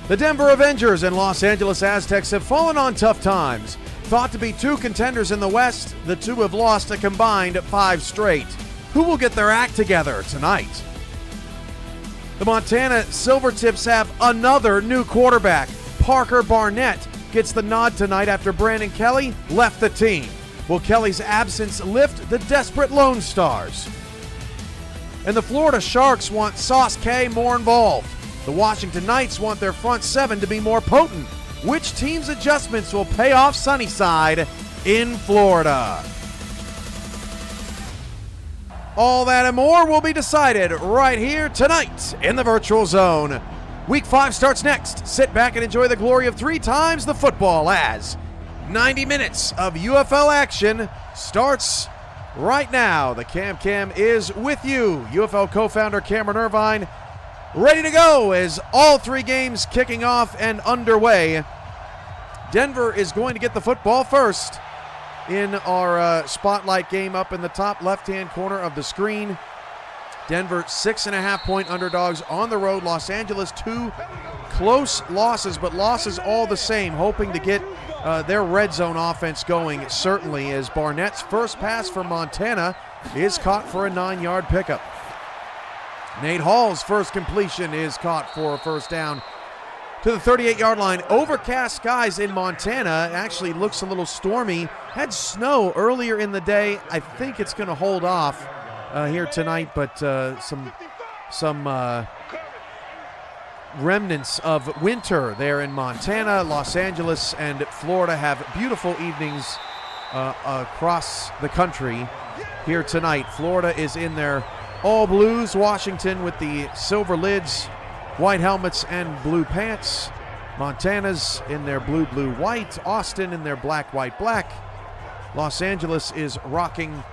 The Denver Avengers and Los Angeles Aztecs have fallen on tough times. Thought to be two contenders in the West, the two have lost a combined 5 straight. Who will get their act together tonight? The Montana Silvertips have another new quarterback. Parker Barnett gets the nod tonight after Brandon Kelly left the team. Will Kelly's absence lift the desperate Lone Stars? And the Florida Sharks want Sauce K more involved. The Washington Knights want their front seven to be more potent. Which team's adjustments will pay off Sunnyside in Florida? All that and more will be decided right here tonight in the Virtual Zone. Week 5 starts next. Sit back and enjoy the glory of 3 times the football as 90 minutes of UFL action starts right now. The Cam is with you. UFL co-founder Cameron Irvine ready to go as all 3 games kicking off and underway. Denver is going to get the football first in our spotlight game up in the top left-hand corner of the screen. Denver 6.5-point underdogs on the road. Los Angeles 2 close losses, but losses all the same, hoping to get their red zone offense going, certainly, as Barnett's first pass for Montana is caught for a 9-yard pickup. Nate Hall's first completion is caught for a first down to the 38-yard line. Overcast skies in Montana. Actually looks a little stormy. Had snow earlier in the day. I think it's going to hold off here tonight, but some remnants of winter there in Montana. Los Angeles and Florida have beautiful evenings across the country here tonight. Florida is in their all blues. Washington with the silver lids, white helmets, and blue pants. Montana's in their blue, white. Austin in their black, white, black. Los Angeles is rocking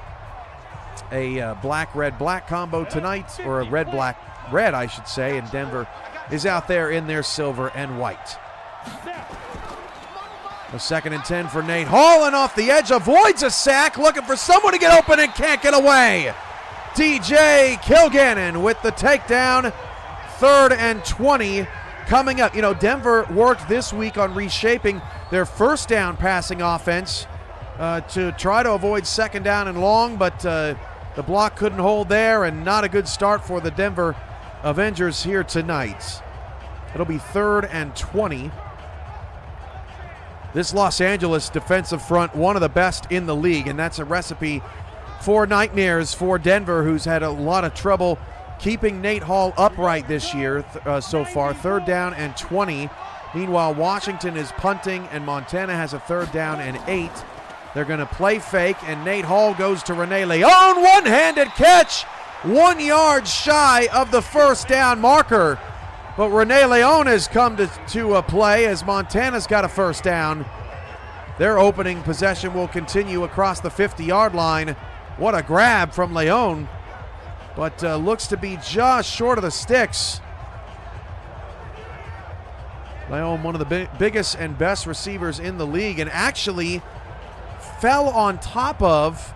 a black, red, black combo tonight, or a red, black, red, I should say, and Denver is out there in their silver and white. A 2nd and 10 for Nate Hall, and off the edge avoids a sack, looking for someone to get open and can't get away. DJ Kilgannon with the takedown. 3rd and 20 coming up. You know, Denver worked this week on reshaping their first down passing offense to try to avoid 2nd down and long, but the block couldn't hold there, and not a good start for the Denver Avengers here tonight. It'll be 3rd and 20. This Los Angeles defensive front, one of the best in the league, and that's a recipe for nightmares for Denver, who's had a lot of trouble keeping Nate Hall upright this year so far. 3rd down and 20. Meanwhile, Washington is punting, and Montana has a 3rd down and 8. They're going to play fake, and Nate Hall goes to Rene Leon. One-handed catch, 1 yard shy of the first down marker. But Rene Leon has come to play as Montana's got a first down. Their opening possession will continue across the 50-yard line. What a grab from Leon, but looks to be just short of the sticks. Leon, one of the biggest and best receivers in the league, and actually fell on top of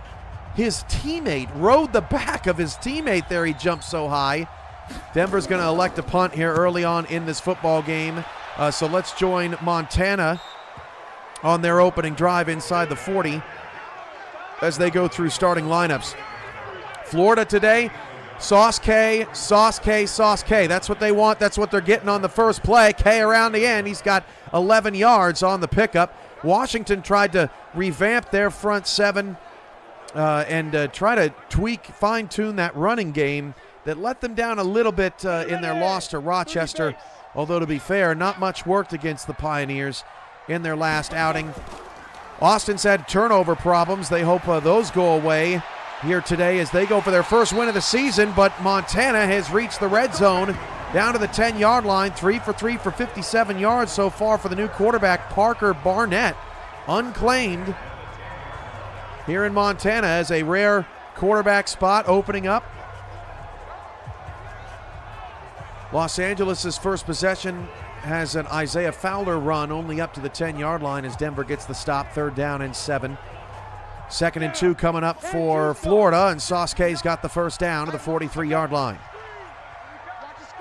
his teammate, rode the back of his teammate there. He jumped so high. Denver's going to elect a punt here early on in this football game. So let's join Montana on their opening drive inside the 40 as they go through starting lineups. Florida today, Sauce K, Sauce K, Sauce K. That's what they want. That's what they're getting on the first play. K around the end. He's got 11 yards on the pickup. Washington tried to revamp their front seven and try to tweak, fine-tune that running game that let them down a little bit in their loss to Rochester. Although, to be fair, not much worked against the Pioneers in their last outing. Austin's had turnover problems. They hope those go away here today as they go for their first win of the season, but Montana has reached the red zone down to the 10-yard line. 3 for 3 for 57 yards so far for the new quarterback, Parker Barnett, unclaimed here in Montana as a rare quarterback spot opening up. Los Angeles' first possession has an Isaiah Fowler run only up to the 10-yard line as Denver gets the stop. 3rd down and 7. 2nd and 2 coming up for Florida, and Sauce K's got the first down to the 43-yard line.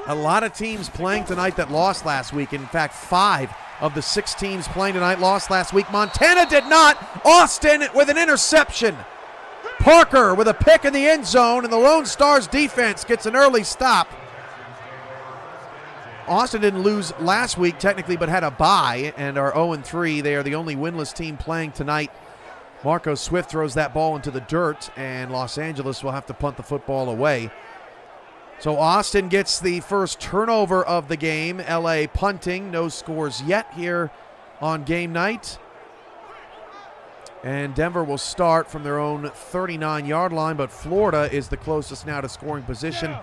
A lot of teams playing tonight that lost last week. In fact, 5 of the 6 teams playing tonight lost last week. Montana did not. Austin with an interception. Parker with a pick in the end zone, and the Lone Stars defense gets an early stop. Austin didn't lose last week technically, but had a bye and are 0-3. They are the only winless team playing tonight. Marco Swift throws that ball into the dirt, and Los Angeles will have to punt the football away. So Austin gets the first turnover of the game. LA punting, no scores yet here on game night. And Denver will start from their own 39-yard line, but Florida is the closest now to scoring position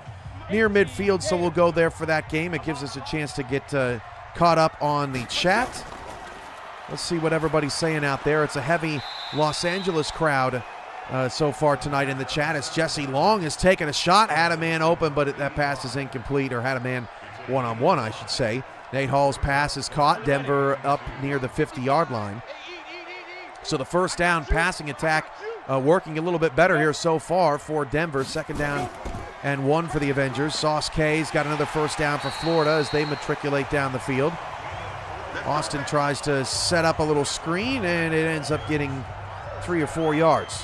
near midfield, so we'll go there for that game. It gives us a chance to get caught up on the chat. Let's see what everybody's saying out there. It's a heavy Los Angeles crowd so far tonight in the chat, as Jesse Long has taken a shot, had a man open, but that pass is incomplete, or had a man one-on-one, I should say. Nate Hall's pass is caught. Denver up near the 50-yard line. So the first down passing attack working a little bit better here so far for Denver. 2nd down and 1 for the Avengers. Sauce K's got another first down for Florida as they matriculate down the field. Austin tries to set up a little screen, and it ends up getting 3 or 4 yards.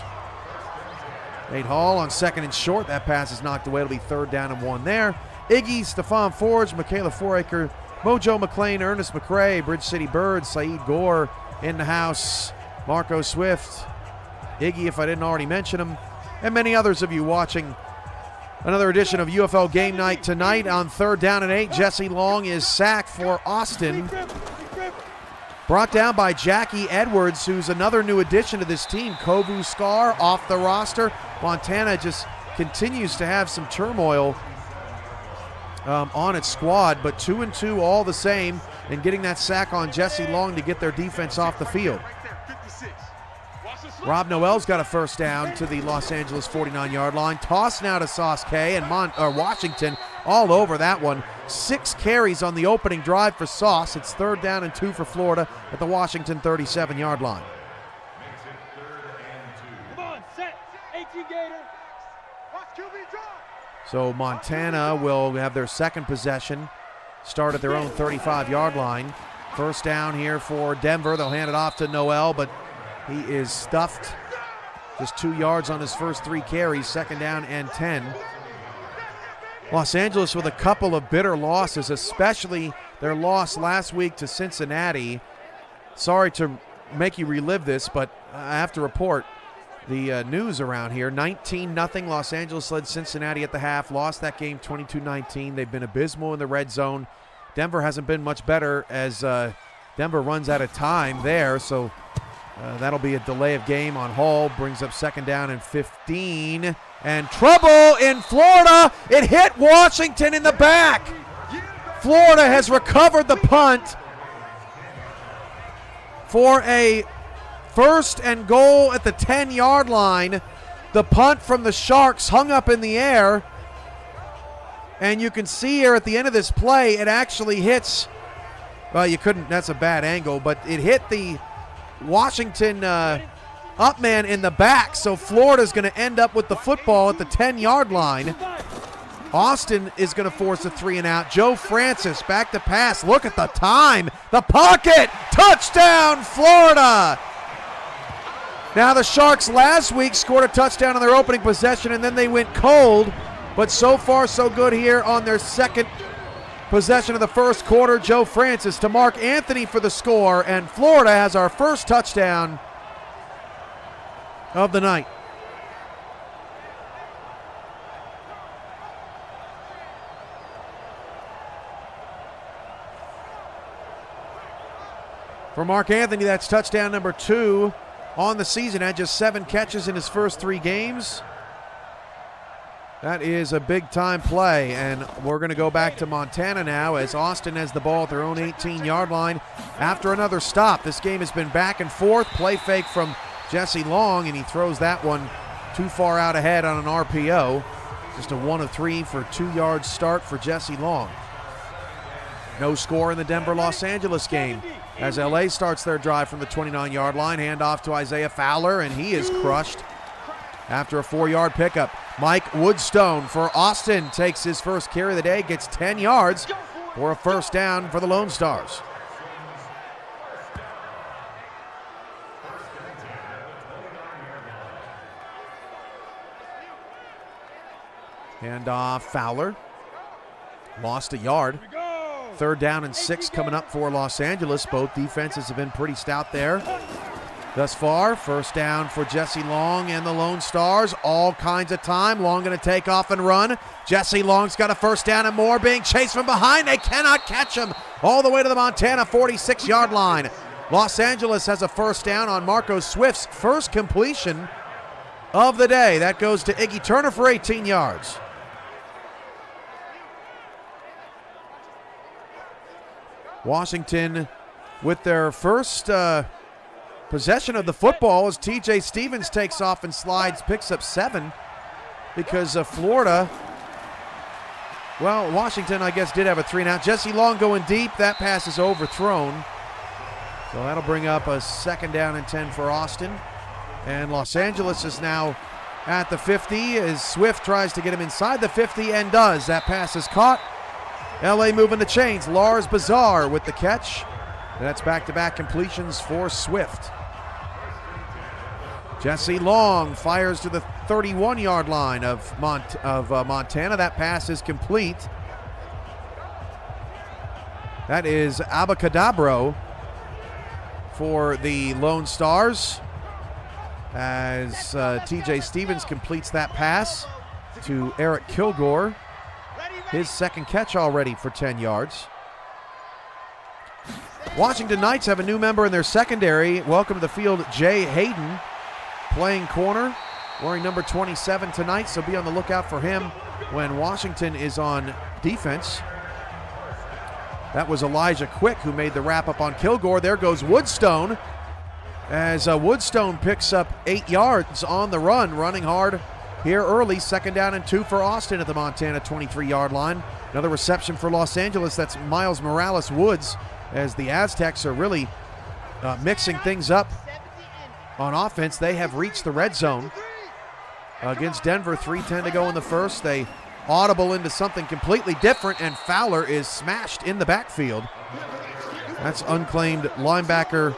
Nate Hall on 2nd and short. That pass is knocked away. It'll be 3rd down and 1 there. Iggy, Stephon Forge, Michaela Foraker, Mojo McLean, Ernest McRae, Bridge City Birds, Saeed Gore in the house, Marco Swift, Iggy, if I didn't already mention him, and many others of you watching another edition of UFL Game Night tonight. On 3rd down and 8, Jesse Long is sacked for Austin. Brought down by Jackie Edwards, who's another new addition to this team. Kovu Scar off the roster. Montana just continues to have some turmoil on its squad, but 2-2 all the same, and getting that sack on Jesse Long to get their defense off the field. Rob Noel's got a first down to the Los Angeles 49-yard line. Toss now to Sauce K, and Washington all over that one. 6 carries on the opening drive for Sauce. It's 3rd down and 2 for Florida at the Washington 37-yard line. Come on, set. 18 Gator. Watch QB draw. So Montana will have their 2nd possession, start at their own 35-yard line. First down here for Denver. They'll hand it off to Noel, but he is stuffed. Just 2 yards on his first 3 carries. 2nd down and 10. Los Angeles with a couple of bitter losses, especially their loss last week to Cincinnati. Sorry to make you relive this, but I have to report the news around here. 19-0. Los Angeles led Cincinnati at the half, lost that game 22-19. They've been abysmal in the red zone. Denver hasn't been much better as Denver runs out of time there, so that'll be a delay of game on Hall. Brings up 2nd down and 15. And trouble in Florida. It hit Washington in the back. Florida has recovered the punt for a 1st and goal at the 10-yard line. The punt from the Sharks hung up in the air. And you can see here at the end of this play, it actually hits, well, you couldn't, that's a bad angle, but it hit the Washington up man in the back, so Florida's going to end up with the football at the 10-yard line. Austin is going to force a 3 and out. Joe Francis back to pass. Look at the time. The pocket. Touchdown, Florida. Now the Sharks last week scored a touchdown on their opening possession, and then they went cold. But so far so good here on their 2nd possession of the first quarter. Joe Francis to Mark Anthony for the score, and Florida has our first touchdown of the night. For Mark Anthony, that's touchdown number 2 on the season. Had just 7 catches in his first 3 games. That is a big-time play, and we're going to go back to Montana now as Austin has the ball at their own 18-yard line after another stop. This game has been back and forth. Play fake from Jesse Long, and he throws that one too far out ahead on an RPO. Just a 1 of 3 for 2-yard start for Jesse Long. No score in the Denver-Los Angeles game as LA starts their drive from the 29-yard line. Handoff to Isaiah Fowler, and he is crushed after a 4-yard pickup. Mike Woodstone for Austin takes his first carry of the day, gets 10 yards for a first down for the Lone Stars. Handoff, Fowler. Lost a yard. 3rd down and 6 coming up for Los Angeles. Both defenses have been pretty stout there thus far. First down for Jesse Long and the Lone Stars. All kinds of time. Long going to take off and run. Jesse Long's got a first down and more, being chased from behind. They cannot catch him. All the way to the Montana 46-yard line. Los Angeles has a first down on Marco Swift's first completion of the day. That goes to Iggy Turner for 18 yards. Washington with their first possession of the football as TJ Stevens takes off and slides, picks up 7 because Florida, well, Washington, I guess, did have a 3-and-out. Jesse Long going deep. That pass is overthrown. So that'll bring up a 2nd down and 10 for Austin. And Los Angeles is now at the 50 as Swift tries to get him inside the 50 and does. That pass is caught. LA moving the chains. Lars Bazar with the catch. That's back-to-back completions for Swift. Jesse Long fires to the 31-yard line of Montana. That pass is complete. That is Abacadabro for the Lone Stars as TJ Stevens completes that pass to Eric Kilgore. His 2nd catch already for 10 yards. Washington Knights have a new member in their secondary. Welcome to the field, Jay Hayden, playing corner, wearing number 27 tonight, so be on the lookout for him when Washington is on defense. That was Elijah Quick who made the wrap up on Kilgore. There goes Woodstone as Woodstone picks up 8 yards on the run, running hard here early. 2nd down and 2 for Austin at the Montana 23-yard line. Another reception for Los Angeles. That's Miles Morales-Woods as the Aztecs are really mixing things up on offense. They have reached the red zone against Denver. 3:10 to go in the first. They audible into something completely different, and Fowler is smashed in the backfield. That's unclaimed linebacker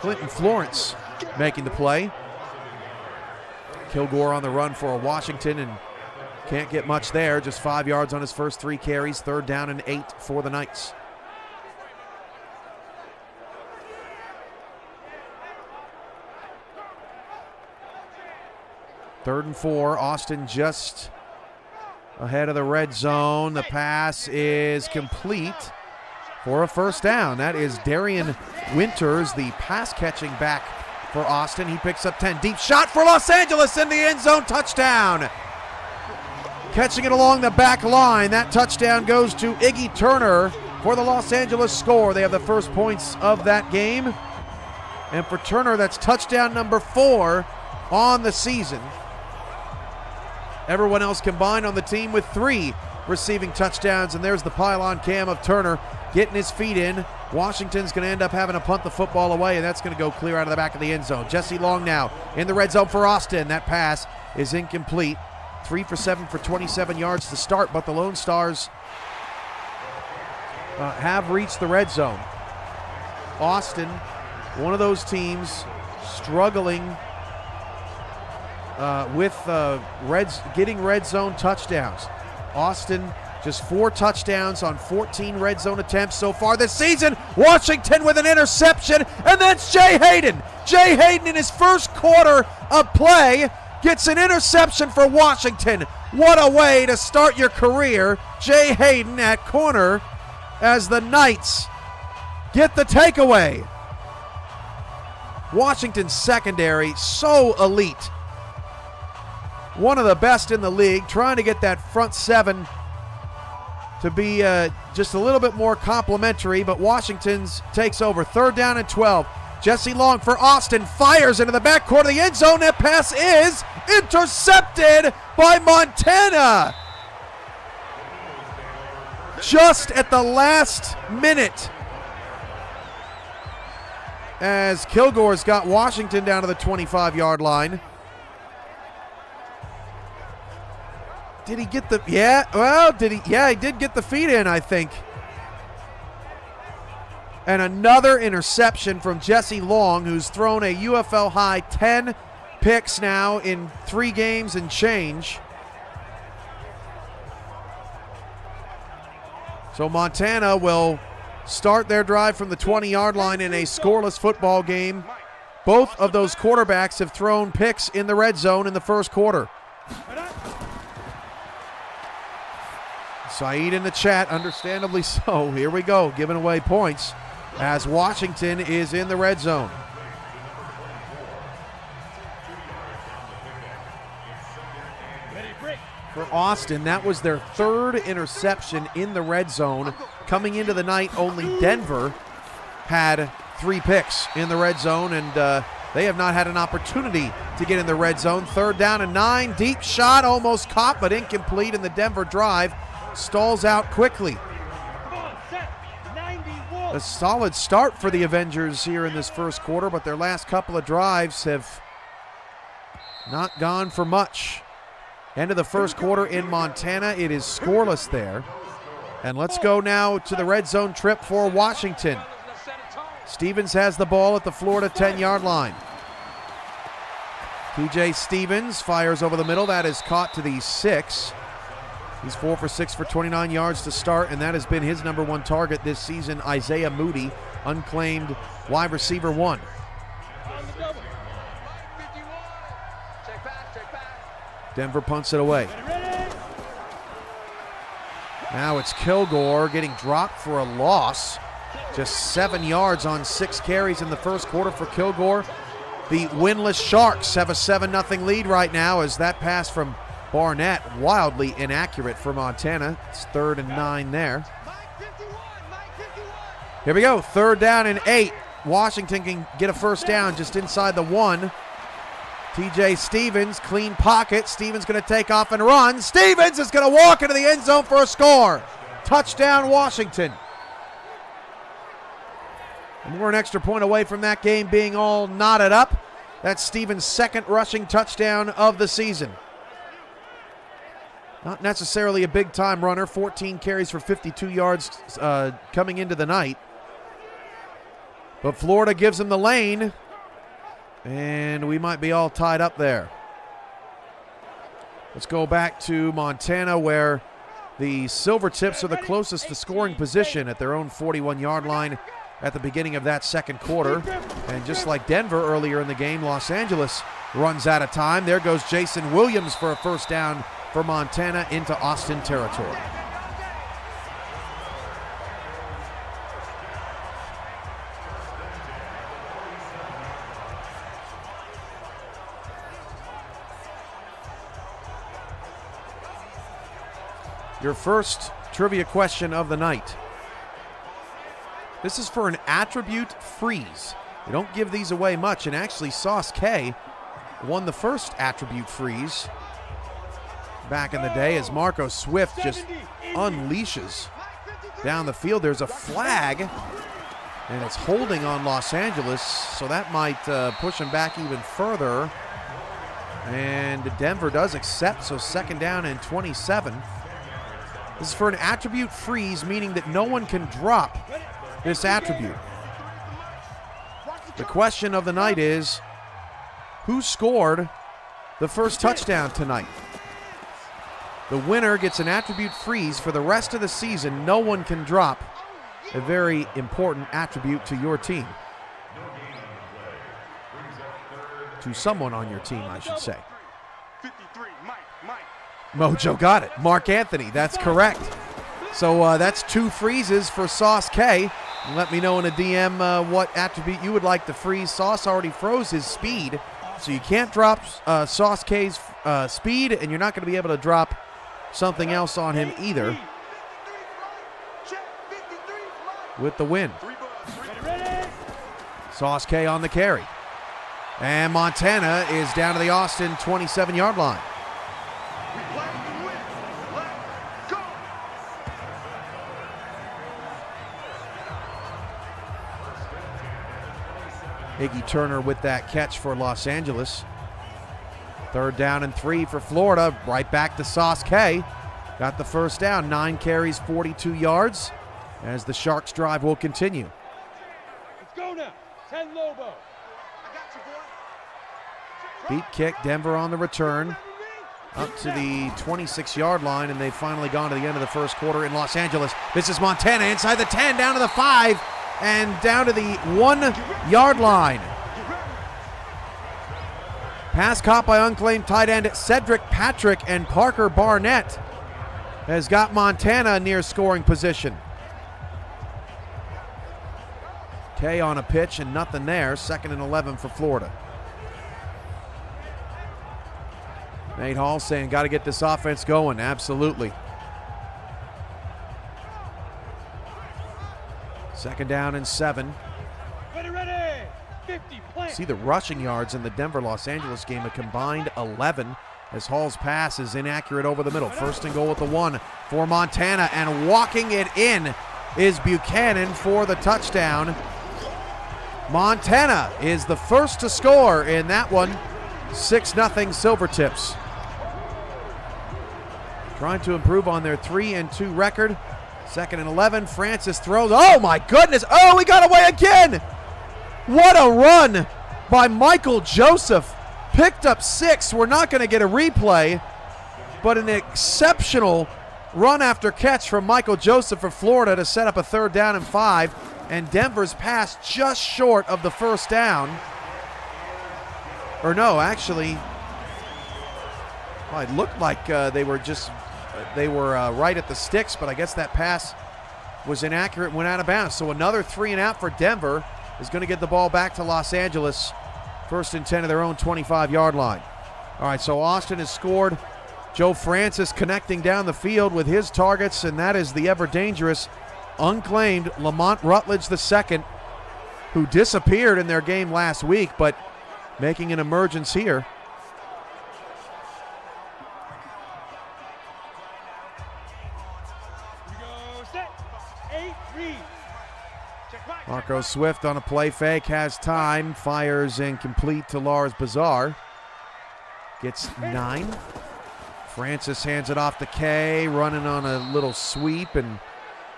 Clinton Florence making the play. Kilgore on the run for Washington and can't get much there. Just 5 yards on his first 3 carries. 3rd down and 8 for the Knights. Third and 4. Austin just ahead of the red zone. The pass is complete for a first down. That is Darian Winters, the pass-catching back for Austin. He picks up 10. Deep shot for Los Angeles in the end zone. Touchdown. Catching it along the back line. That touchdown goes to Iggy Turner for the Los Angeles score. They have the first points of that game. And for Turner, that's touchdown number 4 on the season. Everyone else combined on the team with 3 receiving touchdowns. And there's the pylon cam of Turner getting his feet in. Washington's going to end up having to punt the football away, and that's going to go clear out of the back of the end zone. Jesse Long now in the red zone for Austin. That pass is incomplete. 3 for 7 for 27 yards to start, but the Lone Stars have reached the red zone. Austin, one of those teams struggling with getting red zone touchdowns. Austin just 4 touchdowns on 14 red zone attempts so far this season. Washington with an interception, and that's Jay Hayden. Jay Hayden in his first quarter of play gets an interception for Washington. What a way to start your career. Jay Hayden at corner as the Knights get the takeaway. Washington's secondary, so elite. One of the best in the league, trying to get that front 7 to be just a little bit more complimentary, but Washington's takes over. 3rd down and 12. Jesse Long for Austin fires into the backcourt of the end zone. That pass is intercepted by Montana. Just at the last minute, as Kilgore's got Washington down to the 25-yard line. Did he get the, yeah, well, did he, yeah, he did get the feet in, I think. And another interception from Jesse Long, who's thrown a UFL high 10 picks now in 3 games and change. So Montana will start their drive from the 20-yard line in a scoreless football game. Both of those quarterbacks have thrown picks in the red zone in the first quarter. Saeed in the chat, understandably so. Here we go, giving away points as Washington is in the red zone. For Austin, that was their 3rd interception in the red zone. Coming into the night, only Denver had 3 picks in the red zone, and they have not had an opportunity to get in the red zone. 3rd down and 9, deep shot, almost caught, but incomplete, and the Denver drive stalls out quickly. A solid start for the Avengers here in this first quarter, but their last couple of drives have not gone for much. End of the first quarter in Montana. It is scoreless there. And let's go now to the red zone trip for Washington. Stevens has the ball at the Florida 10-yard line. TJ Stevens fires over the middle. That is caught to the 6. He's 4 for 6 for 29 yards to start, and that has been his number 1 target this season, Isaiah Moody, unclaimed wide receiver 1. Denver punts it away. Now it's Kilgore getting dropped for a loss. Just 7 yards on 6 carries in the first quarter for Kilgore. The winless Sharks have a 7-0 lead right now as that pass from Barnett wildly inaccurate for Montana. It's 3rd and 9 there. Here we go, 3rd down and 8. Washington can get a first down just inside the 1. TJ Stevens, clean pocket. Stevens going to take off and run. Stevens is going to walk into the end zone for a score. Touchdown, Washington. And we're an extra point away from that game being all knotted up. That's Stevens' 2nd rushing touchdown of the season. Not necessarily a big-time runner. 14 carries for 52 yards coming into the night. But Florida gives him the lane. And we might be all tied up there. Let's go back to Montana, where the Silvertips are the closest to scoring position at their own 41-yard line at the beginning of that second quarter. And just like Denver earlier in the game, Los Angeles runs out of time. There goes Jason Williams for a first down for Montana into Austin territory. Your first trivia question of the night. This is for an attribute freeze. They don't give these away much, and actually Sauce K won the first attribute freeze back in the day as Marco Swift just unleashes down the field. There's a flag, and it's holding on Los Angeles, so that might push him back even further. And Denver does accept, so 2nd down and 27. This is for an attribute freeze, meaning that no one can drop this attribute. The question of the night is, who scored the first touchdown tonight? The winner gets an attribute freeze for the rest of the season. No one can drop a very important attribute to your team. To someone on your team, I should say. Mojo got it. Mark Anthony, that's correct. So that's 2 freezes for Sauce K. Let me know in a DM what attribute you would like to freeze. Sauce already froze his speed, so you can't drop Sauce K's speed, and you're not going to be able to drop something else on him either with the win. Sauce K on the carry. And Montana is down to the Austin 27-yard line. Iggy Turner with that catch for Los Angeles. 3rd down and 3 for Florida. Right back to Sauce K. Got the first down. 9 carries, 42 yards, as the Sharks drive will continue. Let's go now. 10 Lobo. Beat kick, Denver on the return. Up to the 26-yard line, and they've finally gone to the end of the first quarter in Los Angeles. This is Montana inside the 10, down to the 5, and down to the 1-yard line. Pass caught by unclaimed tight end Cedric Patrick, and Parker Barnett has got Montana near scoring position. K on a pitch and nothing there. 2nd and 11 for Florida. Nate Hall saying, got to get this offense going. Absolutely. 2nd down and 7. Ready. 50, plant. See the rushing yards in the Denver-Los Angeles game, a combined 11, as Hall's pass is inaccurate over the middle. 1st and goal at the 1 for Montana, and walking it in is Buchanan for the touchdown. Montana is the first to score in that one. 6-0 Silvertips. Trying to improve on their 3-2 record. 2nd and 11. Francis throws. Oh my goodness. Oh, he got away again. What a run by Michael Joseph. Picked up 6. We're not going to get a replay, but an exceptional run after catch from Michael Joseph for Florida to set up a 3rd down and 5. And Denver's pass just short of the first down. Or no, actually, well, it looked like they were right at the sticks, but I guess that pass was inaccurate and went out of bounds. So another 3 and out for Denver is going to get the ball back to Los Angeles. 1st and 10 of their own 25-yard line. All right, so Austin has scored. Joe Francis connecting down the field with his targets, and that is the ever-dangerous, unclaimed Lamont Rutledge II, who disappeared in their game last week, but making an emergence here. Marco Swift on a play fake, has time, fires incomplete to Lars Bazar. Gets 9. Francis hands it off to K, running on a little sweep, and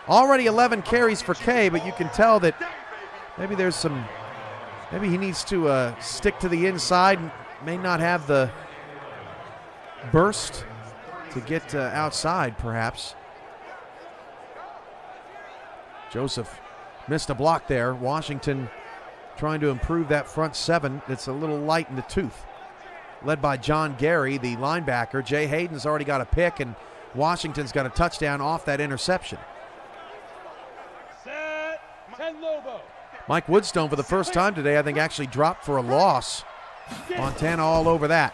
already 11 carries for K, but you can tell that maybe he needs to stick to the inside, may not have the burst to get outside, perhaps. Joseph missed a block there. Washington trying to improve that front 7. It's a little light in the tooth. Led by John Gary, the linebacker. Jay Hayden's already got a pick, and Washington's got a touchdown off that interception. Set. 10 Lobo. Mike Woodstone, for the first time today, I think actually dropped for a loss. Montana all over that.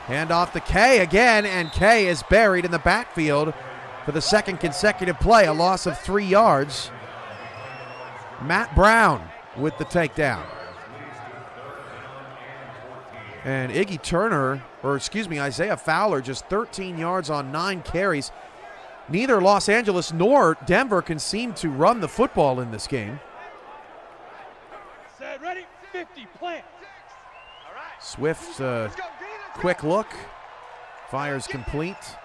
Hand off to K again, and K is buried in the backfield for the 2nd consecutive play, a loss of 3 yards. Matt Brown with the takedown. And Isaiah Fowler, just 13 yards on 9 carries. Neither Los Angeles nor Denver can seem to run the football in this game. Set, ready, 50, plant. Swift, quick look. Fires complete.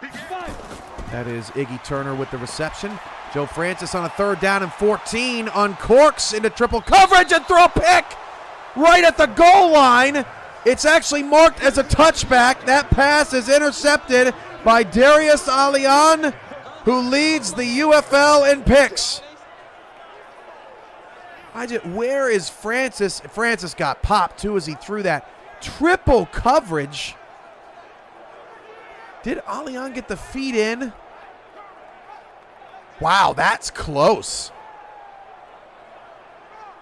That is Iggy Turner with the reception. Joe Francis on a 3rd down and 14. Uncorks into triple coverage and throw a pick right at the goal line. It's actually marked as a touchback. That pass is intercepted by Darius Alian, who leads the UFL in picks. Where is Francis? Francis got popped too as he threw that triple coverage. Did Alian get the feet in? Wow, that's close.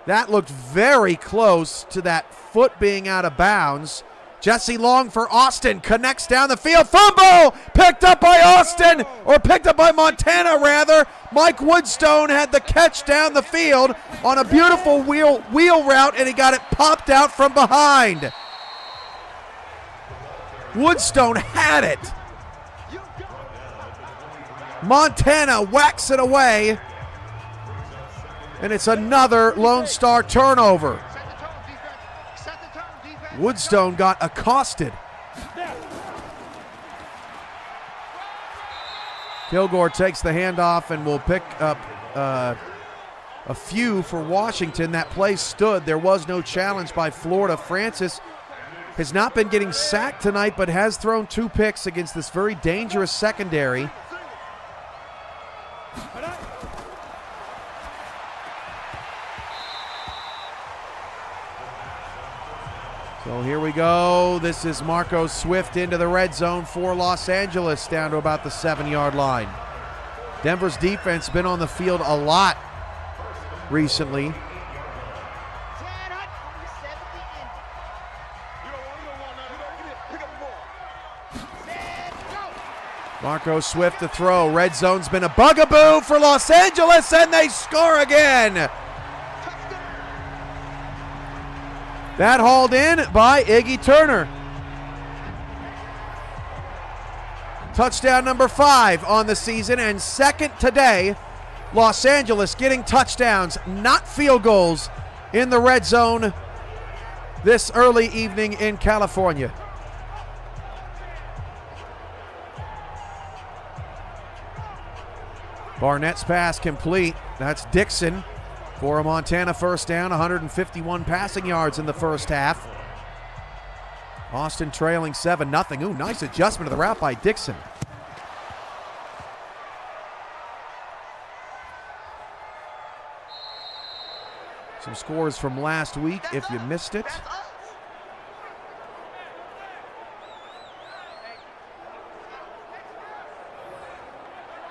That looked very close to that foot being out of bounds. Jesse Long for Austin, connects down the field. Fumble! Picked up by Austin, or picked up by Montana, rather. Mike Woodstone had the catch down the field on a beautiful wheel route, and he got it popped out from behind. Woodstone had it. Montana whacks it away, and it's another Lone Star turnover. Woodstone got accosted. Kilgore takes the handoff and will pick up a few for Washington. That play stood. There was no challenge by Florida. Francis has not been getting sacked tonight, but has thrown 2 picks against this very dangerous secondary. So here we go. This is Marco Swift into the red zone for Los Angeles, down to about the 7-yard line. Denver's defense been on the field a lot recently. Marco Swift to throw. Red zone's been a bugaboo for Los Angeles, and they score again. That hauled in by Iggy Turner. Touchdown number 5 on the season, and second today. Los Angeles getting touchdowns, not field goals, in the red zone this early evening in California. Barnett's pass complete. That's Dixon for a Montana first down, 151 passing yards in the first half. Austin trailing 7-0. Ooh, nice adjustment of the route by Dixon. Some scores from last week if you missed it.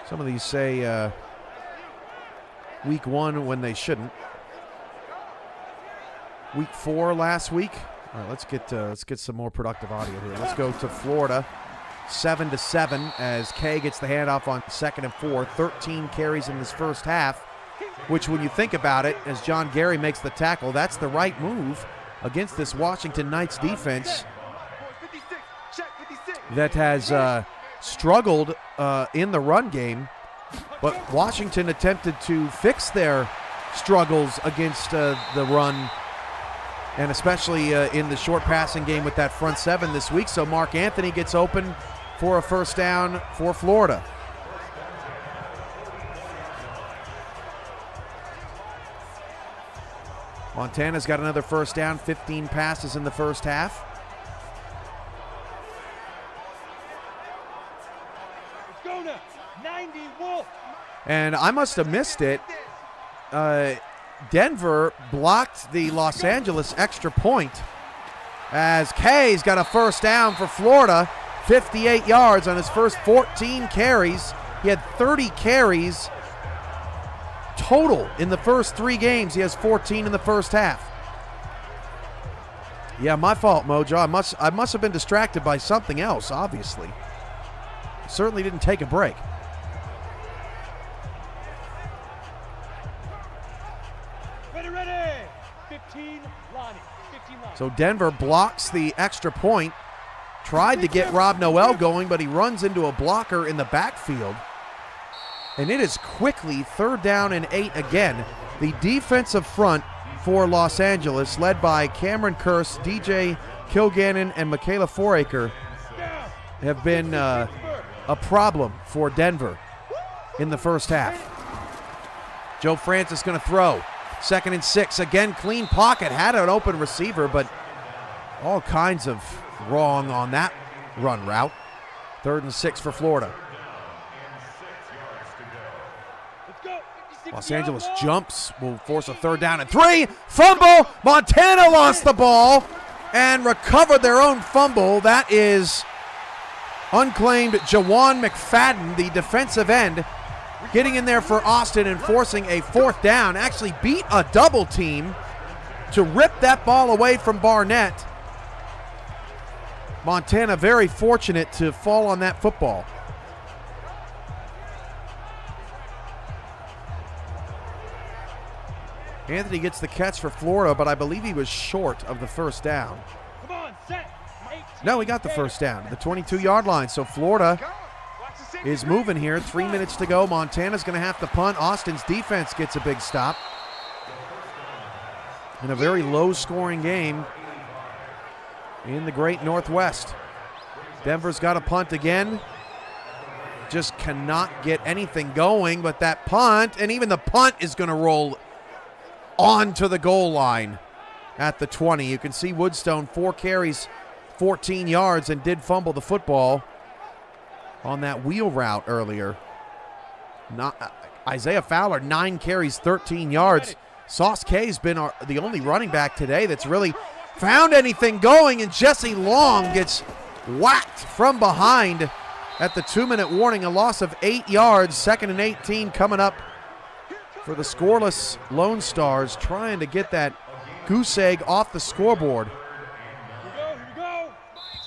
Some of these say week 1 when they shouldn't. Week 4 last week. All right, let's get some more productive audio here. Let's go to Florida, 7-7 as Kay gets the handoff on 2nd and 4. 13 carries in this first half, which when you think about it, as John Gary makes the tackle, that's the right move against this Washington Knights defense that has struggled in the run game. But Washington attempted to fix their struggles against the run, and especially in the short passing game with that front 7 this week. So Mark Anthony gets open for a first down for Florida. Montana's got another first down, 15 passes in the first half. And I must have missed it. Denver blocked the Los Angeles extra point as Kay's got a first down for Florida, 58 yards on his first 14 carries. He had 30 carries total in the first 3 games. He has 14 in the first half. Yeah, my fault, Mojo. I must have been distracted by something else, obviously. Certainly didn't take a break. Ready. 15 Lonnie. So Denver blocks the extra point. Tried to get Rob Noel going, but he runs into a blocker in the backfield. And it is quickly 3rd down and 8 again. The defensive front for Los Angeles, led by Cameron Kearse, DJ Kilgannon, and Michaela Foraker, have been a problem for Denver in the first half. Joe Francis going to throw. 2nd and 6. Again, clean pocket. Had an open receiver, but all kinds of wrong on that run route. 3rd and 6 for Florida. Los Angeles jumps, will force a 3rd down and 3. Fumble! Montana lost the ball and recovered their own fumble. That is unclaimed Jawan McFadden, the defensive end, getting in there for Austin and forcing a 4th down. Actually beat a double team to rip that ball away from Barnett. Montana very fortunate to fall on that football. Anthony gets the catch for Florida, but I believe he was short of the first down. Come on, set. No, he got the first down, the 22-yard line. So Florida is moving here. 3 minutes to go. Montana's going to have to punt. Austin's defense gets a big stop in a very low-scoring game in the great Northwest. Denver's got a punt again. just cannot get anything going, but that punt, and even the punt is going to roll onto the goal line at the 20. You can see Woodstone, 4 carries, 14 yards, and did fumble the football on that wheel route earlier. Isaiah Fowler, 9 carries, 13 yards. Sauce K's been the only running back today that's really found anything going, and Jesse Long gets whacked from behind at the 2-minute warning, a loss of 8 yards. 2nd and 18 coming up for the scoreless Lone Stars, trying to get that goose egg off the scoreboard. Here we go.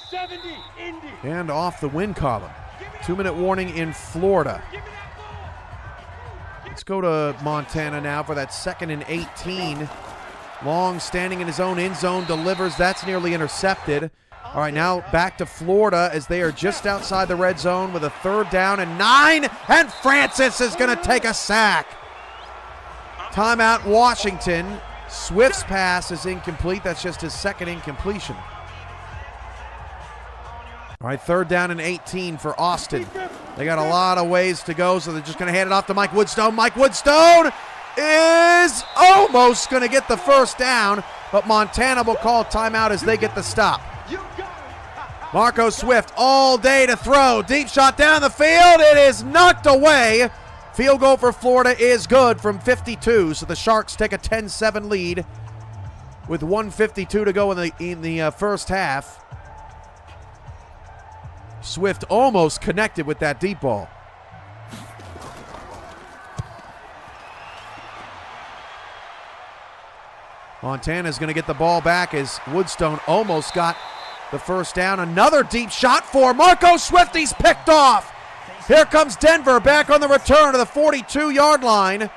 70, Indy. And off the win column. 2-minute warning in Florida. Let's go to Montana now for that 2nd and 18. Long standing in his own end zone, delivers. That's nearly intercepted. All right, now back to Florida as they are just outside the red zone with a 3rd down and 9. And Francis is going to take a sack. Timeout, Washington. Swift's pass is incomplete. That's just his 2nd incompletion. All right, 3rd down and 18 for Austin. They got a lot of ways to go, so they're just going to hand it off to Mike Woodstone. Mike Woodstone is almost going to get the 1st down, but Montana will call timeout as they get the stop. Marco Swift all day to throw. Deep shot down the field. It is knocked away. Field goal for Florida is good from 52, so the Sharks take a 10-7 lead with 1:52 to go in the first half. Swift almost connected with that deep ball. Montana's going to get the ball back as Woodstone almost got the 1st down. Another deep shot for Marco Swift. He's picked off. Here comes Denver back on the return to the 42-yard line.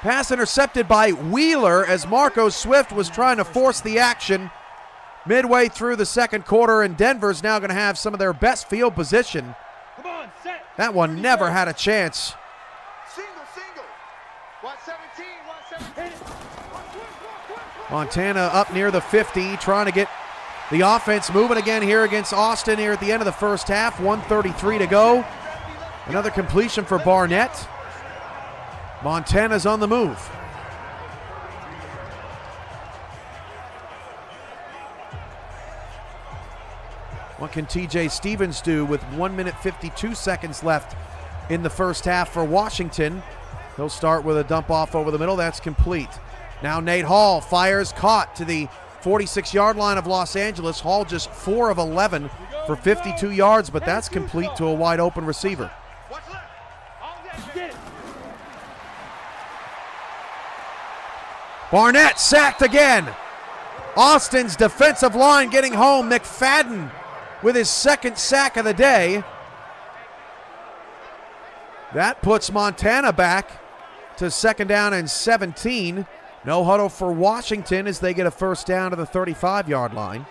Pass intercepted by Wheeler as Marco Swift was trying to force the action midway through the 2nd quarter, and Denver's now going to have some of their best field position. Come on, set. That one never had a chance. Single. Watch 17, watch 17. Montana up near the 50, trying to get the offense moving again here against Austin here at the end of the first half. 1:33 to go. Another completion for Barnett. Montana's on the move. What can TJ Stevens do with 1 minute 52 seconds left in the first half for Washington? He'll start with a dump off over the middle. That's complete. Now Nate Hall fires, caught to the 46-yard line of Los Angeles. Hall just 4 of 11 for 52 yards, but that's complete to a wide open receiver. Barnett sacked again. Austin's defensive line getting home. McFadden with his 2nd sack of the day. That puts Montana back to 2nd down and 17. No huddle for Washington as they get a 1st down to the 35-yard line.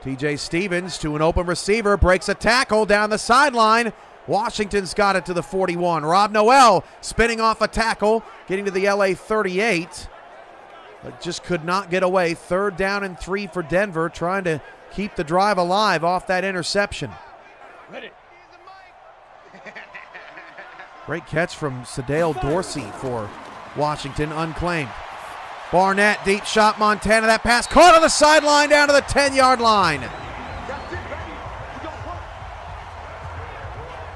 TJ Stevens to an open receiver, breaks a tackle down the sideline. Washington's got it to the 41. Rob Noel spinning off a tackle, getting to the LA 38. But just could not get away. 3rd down and 3 for Denver, trying to keep the drive alive off that interception. Ready. Great catch from Sadale Dorsey for Washington, unclaimed. Barnett, deep shot, Montana. That pass caught on the sideline down to the 10-yard line.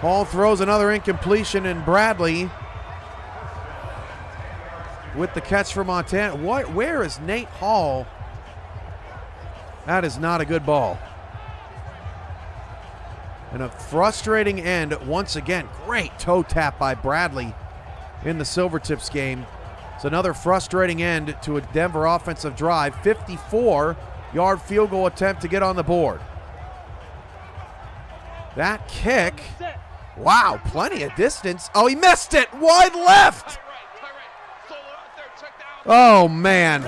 Hall throws another incompletion, and Bradley with the catch for Montana. Where is Nate Hall? That is not a good ball. And a frustrating end once again. Great toe tap by Bradley in the Silvertips game. It's another frustrating end to a Denver offensive drive. 54-yard field goal attempt to get on the board. That kick, wow, plenty of distance. Oh, he missed it, wide left. Oh, man.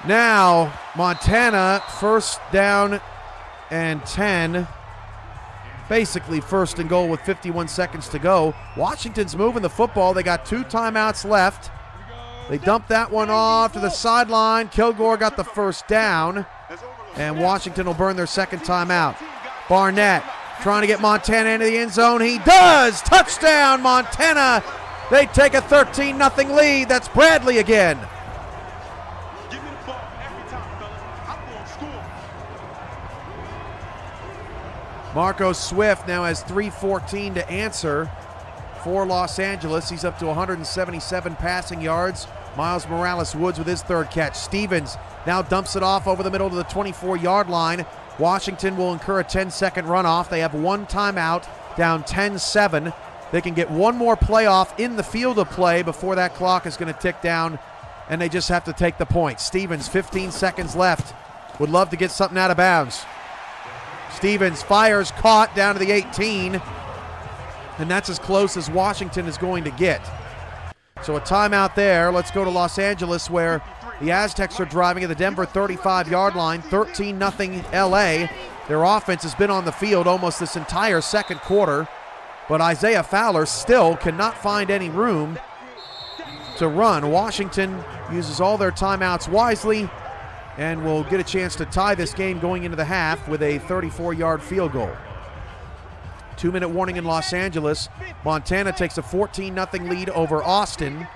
Now, Montana, 1st down and 10. Basically 1st and goal with 51 seconds to go. Washington's moving the football. They got 2 timeouts left. They dumped that one off to the sideline. Kilgore got the 1st down. And Washington will burn their second timeout. Barnett trying to get Montana into the end zone. He does! Touchdown, Montana! They take a 13-0 lead. That's Bradley again. Give me the ball every time, fellas. I'm going to score. Marco Swift now has 3:14 to answer for Los Angeles. He's up to 177 passing yards. Miles Morales-Woods with his third catch. Stevens now dumps it off over the middle to the 24-yard line. Washington will incur a 10-second runoff. They have one timeout, down 10-7. They can get one more playoff in the field of play before that clock is going to tick down, and they just have to take the point. Stevens, 15 seconds left. Would love to get something out of bounds. Stevens fires, caught down to the 18, and that's as close as Washington is going to get. So a timeout there. Let's go to Los Angeles, where the Aztecs are driving at the Denver 35-yard line, 13-0 LA. Their offense has been on the field almost this entire second quarter, but Isaiah Fowler still cannot find any room to run. Washington uses all their timeouts wisely and will get a chance to tie this game going into the half with a 34-yard field goal. 2-minute warning in Los Angeles. Montana takes a 14-0 lead over Austin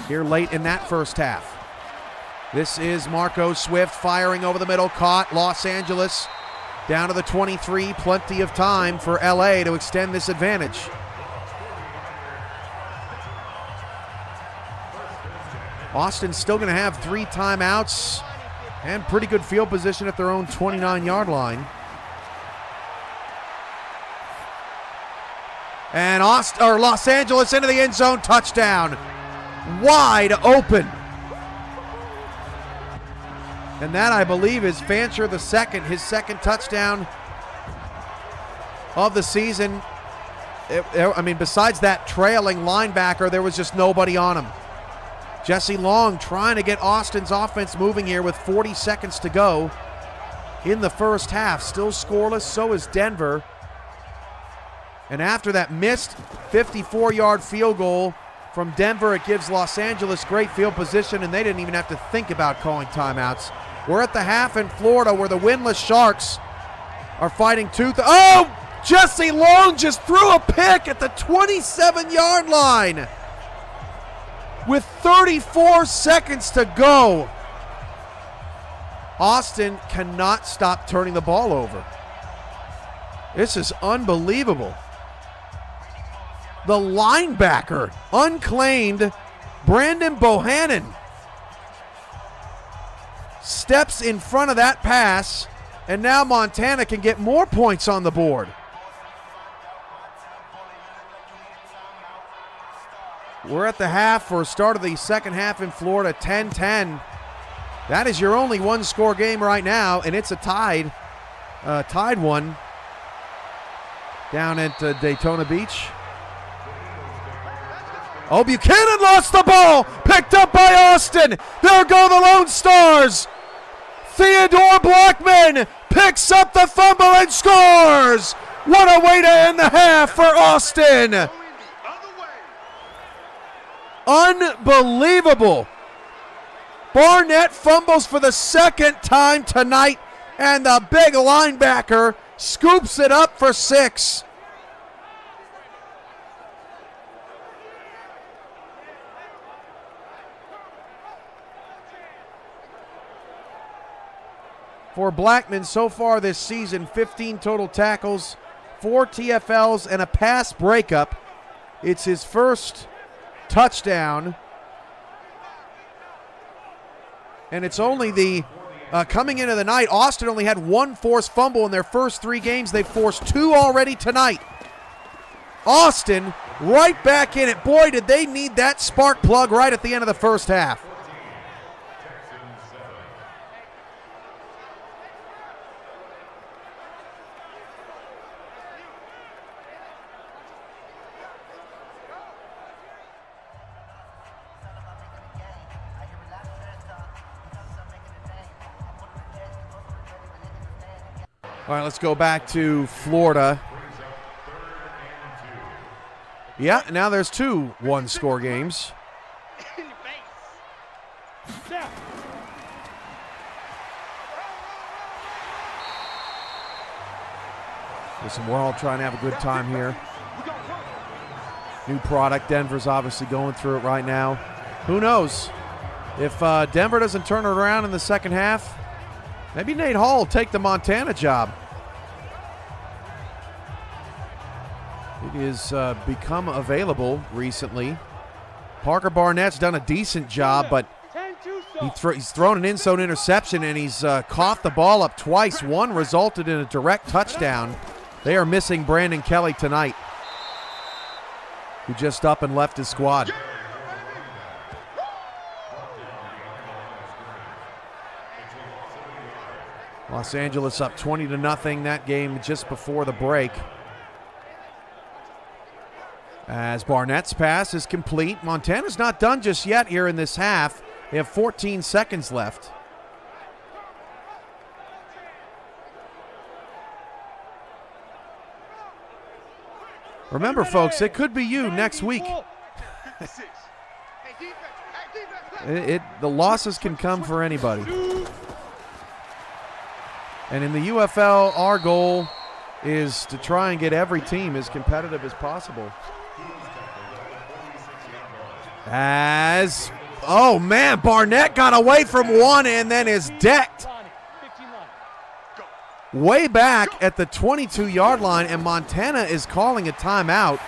here late in that first half. This is Marco Swift firing over the middle, caught. Los Angeles down to the 23, plenty of time for LA to extend this advantage. Austin's still going to have 3 timeouts and pretty good field position at their own 29-yard line. And Los Angeles into the end zone, touchdown. Wide open. And that, I believe, is Fancher the second, his second touchdown of the season. I mean, besides that trailing linebacker, there was just nobody on him. Jesse Long trying to get Austin's offense moving here with 40 seconds to go in the first half. Still scoreless, so is Denver. And after that missed 54-yard field goal from Denver, it gives Los Angeles great field position, and they didn't even have to think about calling timeouts. We're at the half in Florida, where the winless Sharks are fighting tooth. Oh! Jesse Long just threw a pick at the 27-yard line with 34 seconds to go. Austin cannot stop turning the ball over. This is unbelievable. The linebacker, unclaimed, Brandon Bohannon, steps in front of that pass, and now Montana can get more points on the board. We're at the half for start of the second half in Florida, 10-10. That is your only one-score game right now, and it's a tied one down at Daytona Beach. Oh, Buchanan lost the ball, picked up by Austin. There go the Lone Stars. Theodore Blackman picks up the fumble and scores. What a way to end the half for Austin. Unbelievable. Barnett fumbles for the second time tonight, and the big linebacker scoops it up for 6. For Blackman so far this season, 15 total tackles, 4 TFLs, and a pass breakup. It's his first touchdown. And it's only the, coming into the night, Austin only had 1 forced fumble in their first 3 games. They've forced 2 already tonight. Austin right back in it. Boy, did they need that spark plug right at the end of the first half. All right, let's go back to Florida. Yeah, now there's 2 one-score games. Listen, we're all trying to have a good time here. New product. Denver's obviously going through it right now. Who knows? If Denver doesn't turn it around in the second half, maybe Nate Hall will take the Montana job. It has become available recently. Parker Barnett's done a decent job, but he's thrown an in-zone interception, and he's coughed the ball up twice. One resulted in a direct touchdown. They are missing Brandon Kelly tonight, who just up and left his squad. Los Angeles up 20-0 that game just before the break. As Barnett's pass is complete. Montana's not done just yet here in this half. They have 14 seconds left. Remember, folks, it could be you next week. The losses can come for anybody. And in the UFL, our goal is to try and get every team as competitive as possible. Oh man, Barnett got away from one and then is decked way back at the 22-yard line, and Montana is calling a timeout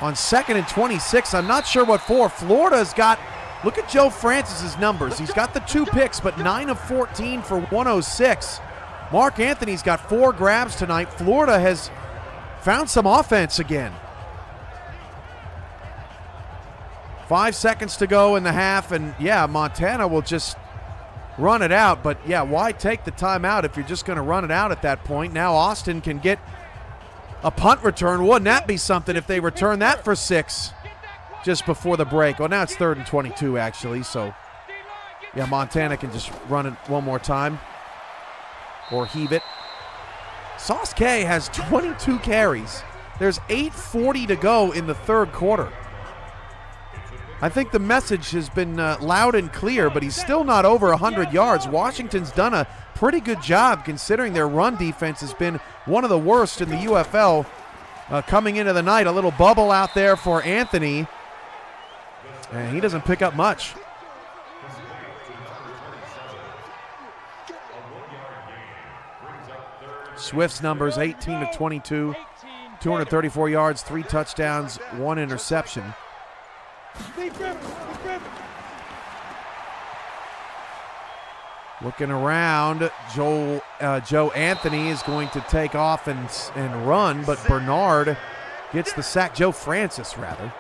on 2nd and 26. I'm not sure what for. Florida's got, look at Joe Francis's numbers. He's got the 2 picks, but 9 of 14 for 106. Mark Anthony's got 4 grabs tonight. Florida has found some offense again. 5 seconds to go in the half, and yeah, Montana will just run it out. But yeah, why take the timeout if you're just going to run it out at that point? Now Austin can get a punt return. Wouldn't that be something if they return that for 6 just before the break? Well, now it's 3rd and 22 actually, so yeah, Montana can just run it one more time or heave it. Sauce K has 22 carries. There's 8:40 to go in the 3rd quarter. I think the message has been loud and clear, but he's still not over 100 yards. Washington's done a pretty good job considering their run defense has been one of the worst in the UFL coming into the night. A little bubble out there for Anthony, and he doesn't pick up much. Swift's numbers, 18 of 22, 234 yards, 3 touchdowns, 1 interception. Looking around, Joe Anthony is going to take off and run, but Bernard gets the sack. Joe Francis, rather,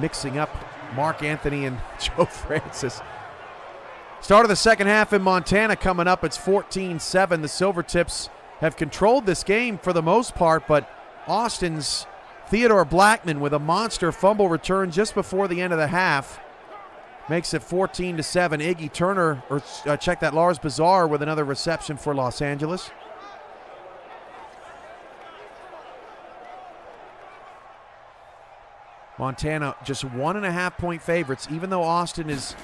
mixing up Mark Anthony and Joe Francis. Start of the second half in Montana coming up. It's 14-7. The Silvertips have controlled this game for the most part, but Austin's Theodore Blackman with a monster fumble return just before the end of the half makes it 14-7. Iggy Turner, or check that, Lars Bazar with another reception for Los Angeles. Montana just 1.5-point favorites, even though Austin is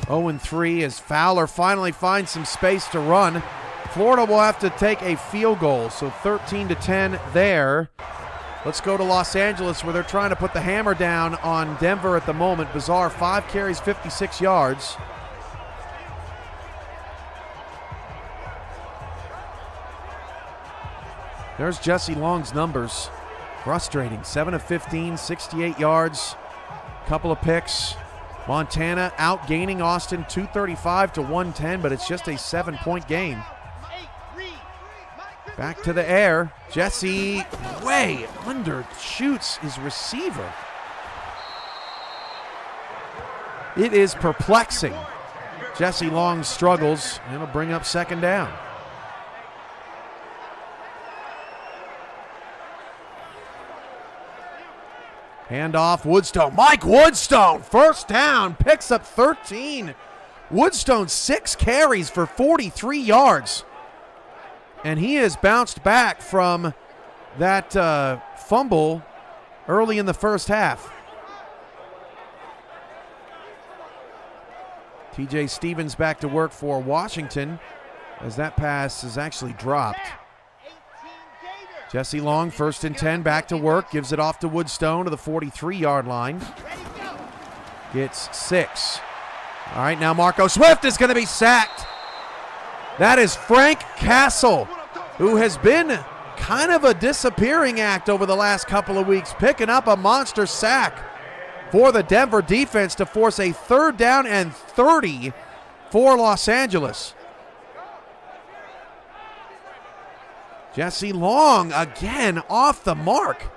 0-3 as Fowler finally finds some space to run. Florida will have to take a field goal, so 13-10 there. Let's go to Los Angeles, where they're trying to put the hammer down on Denver at the moment. Bizarre, 5 carries, 56 yards. There's Jesse Long's numbers. Frustrating, 7 of 15, 68 yards, couple of picks. Montana outgaining Austin 235-110, but it's just a 7-point game. Back to the air. Jesse way undershoots his receiver. It is perplexing. Jesse Long struggles, and it'll bring up 2nd down. Handoff, Woodstone. Mike Woodstone, 1st down, picks up 13. Woodstone, 6 carries for 43 yards. And he has bounced back from that fumble early in the first half. TJ Stevens back to work for Washington as that pass is actually dropped. Jesse Long, 1st and 10, back to work. Gives it off to Woodstone to the 43-yard line. Gets 6. All right, now Marco Swift is going to be sacked. That is Frank Castle, who has been kind of a disappearing act over the last couple of weeks, picking up a monster sack for the Denver defense to force a 3rd down and 30 for Los Angeles. Jesse Long again off the mark.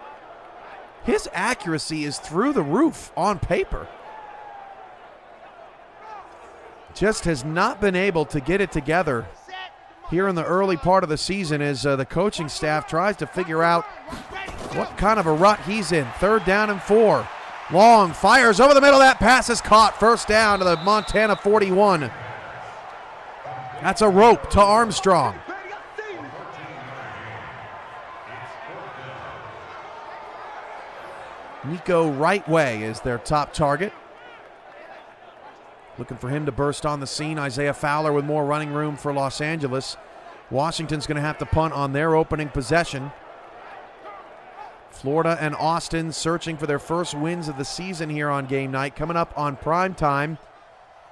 His accuracy is through the roof on paper. Just has not been able to get it together here in the early part of the season as the coaching staff tries to figure out what kind of a rut he's in. 3rd down and 4. Long fires over the middle. That pass is caught. 1st down to the Montana 41. That's a rope to Armstrong. Nico Rightway is their top target. Looking for him to burst on the scene. Isaiah Fowler with more running room for Los Angeles. Washington's going to have to punt on their opening possession. Florida and Austin searching for their first wins of the season here on game night. Coming up on prime time,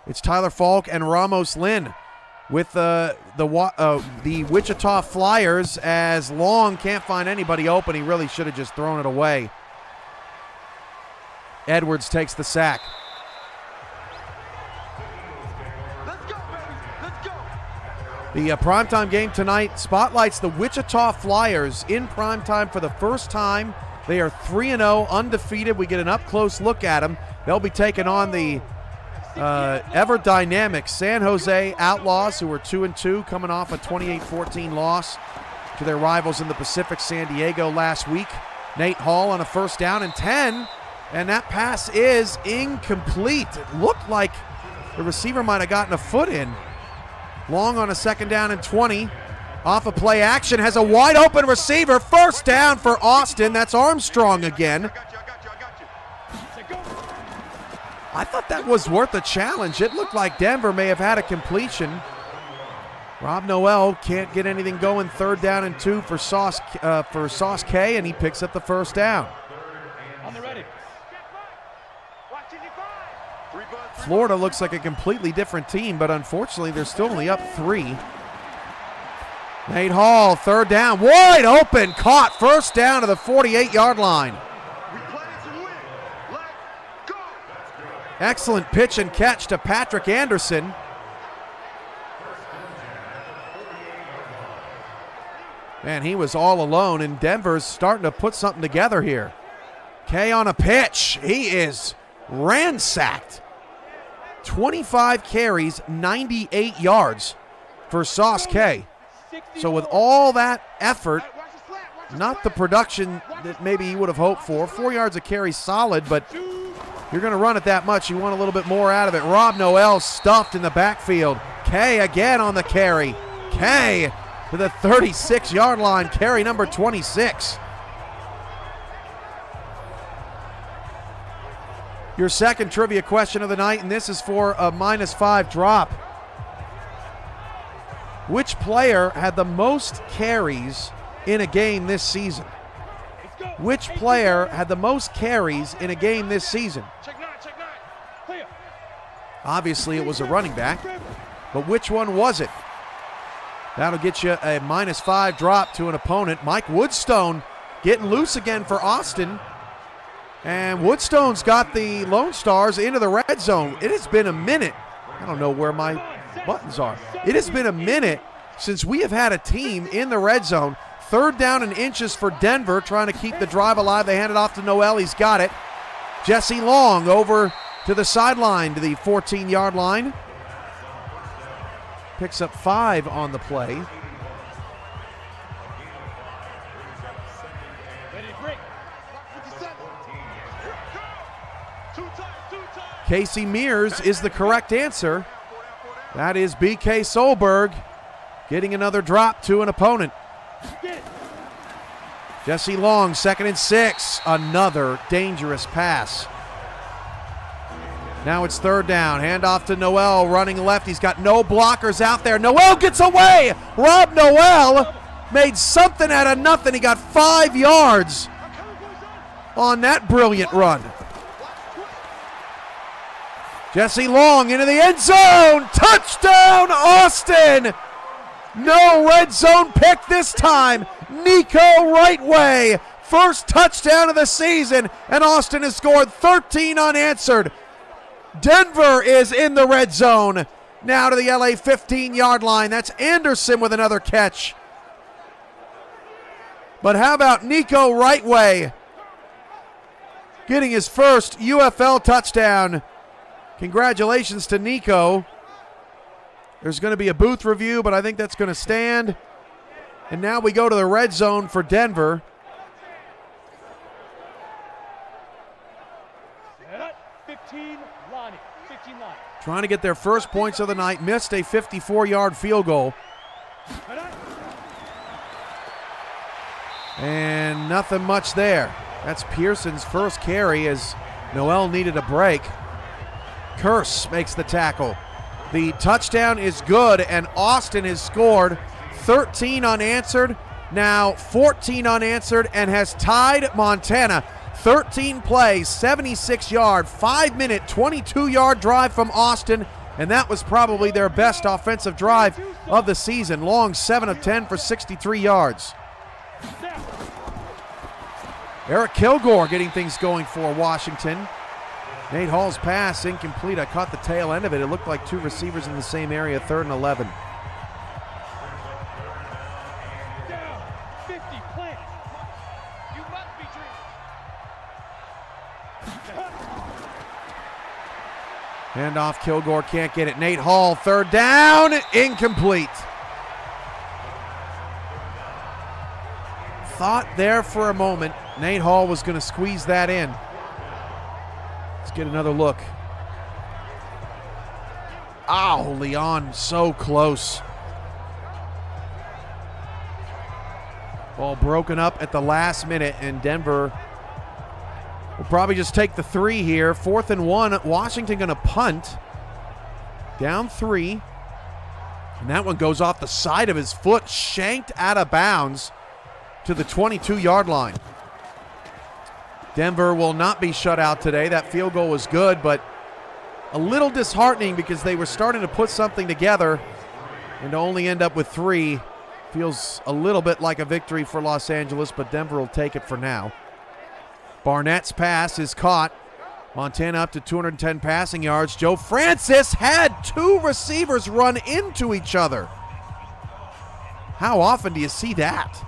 it's Tyler Falk and Ramos Lynn with the Wichita Flyers, as Long can't find anybody open. He really should have just thrown it away. Edwards takes the sack. The primetime game tonight spotlights the Wichita Flyers in primetime for the first time. They are 3-0, undefeated. We get an up-close look at them. They'll be taking on the ever-dynamic San Jose Outlaws, who are 2-2, coming off a 28-14 loss to their rivals in the Pacific, San Diego, last week. Nate Hall on a 1st down and 10, and that pass is incomplete. It looked like the receiver might have gotten a foot in. Long on a 2nd down and 20. Off of play action, has a wide open receiver. 1st down for Austin. That's Armstrong again. I thought that was worth a challenge. It looked like Denver may have had a completion. Rob Noel can't get anything going. 3rd down and 2 for Sauce K, and he picks up the 1st down. On the ready. Florida looks like a completely different team, but unfortunately they're still only up 3. Nate Hall, 3rd down, wide open, caught, 1st down to the 48-yard line. Excellent pitch and catch to Patrick Anderson. Man, he was all alone, and Denver's starting to put something together here. Kay on a pitch. He is ransacked. 25 carries, 98 yards for Sauce K. So with all that effort, not the production that maybe he would have hoped for. 4 yards a carry, solid, but you're going to run it that much. You want a little bit more out of it. Rob Noel stuffed in the backfield. Kay again on the carry. Kay to the 36-yard line, carry number 26. Your second trivia question of the night, and this is for a -5 drop. Which player had the most carries in a game this season? Which player had the most carries in a game this season? Obviously, it was a running back, but which one was it? That'll get you a -5 drop to an opponent. Mike Woodstone getting loose again for Austin. And Woodstone's got the Lone Stars into the red zone. It has been a minute. I don't know where my buttons are. It has been a minute since we have had a team in the red zone. 3rd down and inches for Denver, trying to keep the drive alive. They hand it off to Noel. He's got it. Jesse Long over to the sideline to the 14-yard line. Picks up 5 on the play. Casey Mears is the correct answer. That is BK Solberg getting another drop to an opponent. Jesse Long, 2nd and 6. Another dangerous pass. Now it's 3rd down. Handoff to Noel running left. He's got no blockers out there. Noel gets away. Rob Noel made something out of nothing. He got 5 yards on that brilliant run. Jesse Long into the end zone. Touchdown, Austin. No red zone pick this time. Nico Rightway. First touchdown of the season, and Austin has scored 13 unanswered. Denver is in the red zone. Now to the LA 15-yard line. That's Anderson with another catch. But how about Nico Rightway getting his first UFL touchdown? Congratulations to Nico. There's going to be a booth review, but I think that's going to stand. And now we go to the red zone for Denver. Trying to get their first points of the night. Missed a 54-yard field goal. And nothing much there. That's Pearson's first carry as Noel needed a break. Curse makes the tackle. The touchdown is good, and Austin has scored 13 unanswered, now 14 unanswered, and has tied Montana. 13 plays, 76-yard, 5-minute, 22-yard drive from Austin, and that was probably their best offensive drive of the season. Long 7 of 10 for 63 yards. Eric Kilgore getting things going for Washington. Nate Hall's pass incomplete. I caught the tail end of it. It looked like 2 receivers in the same area, 3rd and 11. Down, 50, plant. You must be dreaming. Handoff, Kilgore can't get it. Nate Hall, 3rd down, incomplete. Thought there for a moment Nate Hall was going to squeeze that in. Let's get another look. Ow, Leon, so close. Ball broken up at the last minute, and Denver will probably just take the 3 here. 4th and 1. Washington going to punt. Down 3. And that one goes off the side of his foot, shanked out of bounds to the 22-yard line. Denver will not be shut out today. That field goal was good, but a little disheartening because they were starting to put something together, and to only end up with 3 feels a little bit like a victory for Los Angeles, but Denver will take it for now. Barnett's pass is caught. Montana up to 210 passing yards. Joe Francis had 2 receivers run into each other. How often do you see that?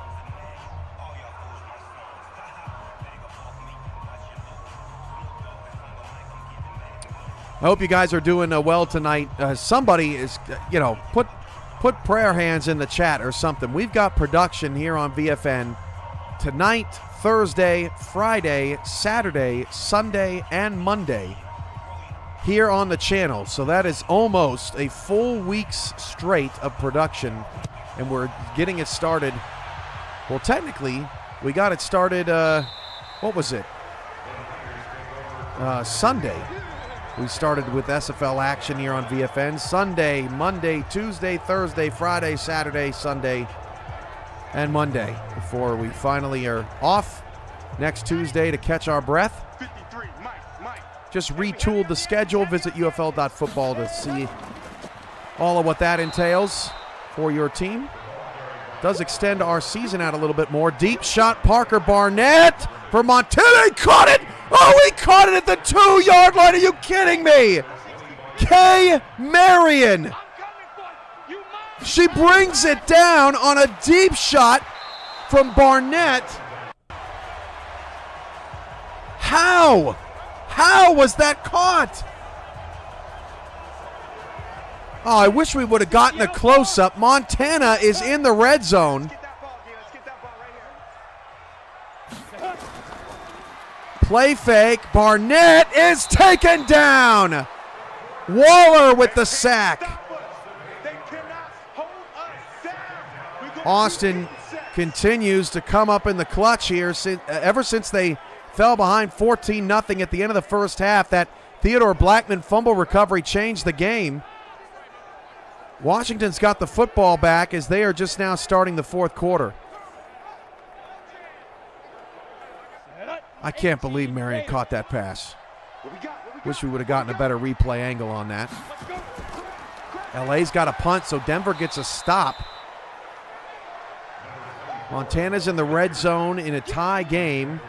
I hope you guys are doing well tonight. Somebody is, put prayer hands in the chat or something. We've got production here on VFN tonight, Thursday, Friday, Saturday, Sunday, and Monday here on the channel. So that is almost a full week's straight of production, and we're getting it started. Well, technically, we got it started, what was it? Sunday. We started with SFL action here on VFN. Sunday, Monday, Tuesday, Thursday, Friday, Saturday, Sunday, and Monday before we finally are off next Tuesday to catch our breath. Just retooled the schedule. Visit UFL.football to see all of what that entails for your team. Does extend our season out a little bit more. Deep shot, Parker Barnett for Montana. He caught it! Oh, he caught it at the 2-yard line. Are you kidding me? Kay Marion. She brings it down on a deep shot from Barnett. How? How was that caught? Oh, I wish we would have gotten a close-up. Montana is in the red zone. Play fake. Barnett is taken down. Waller with the sack. Austin continues to come up in the clutch here ever since they fell behind 14-0 at the end of the first half. That Theodore Blackman fumble recovery changed the game. Washington's got the football back as they are just now starting the fourth quarter. I can't believe Marion caught that pass. Wish we would have gotten a better replay angle on that. LA's got a punt, so Denver gets a stop. Montana's in the red zone in a tie game.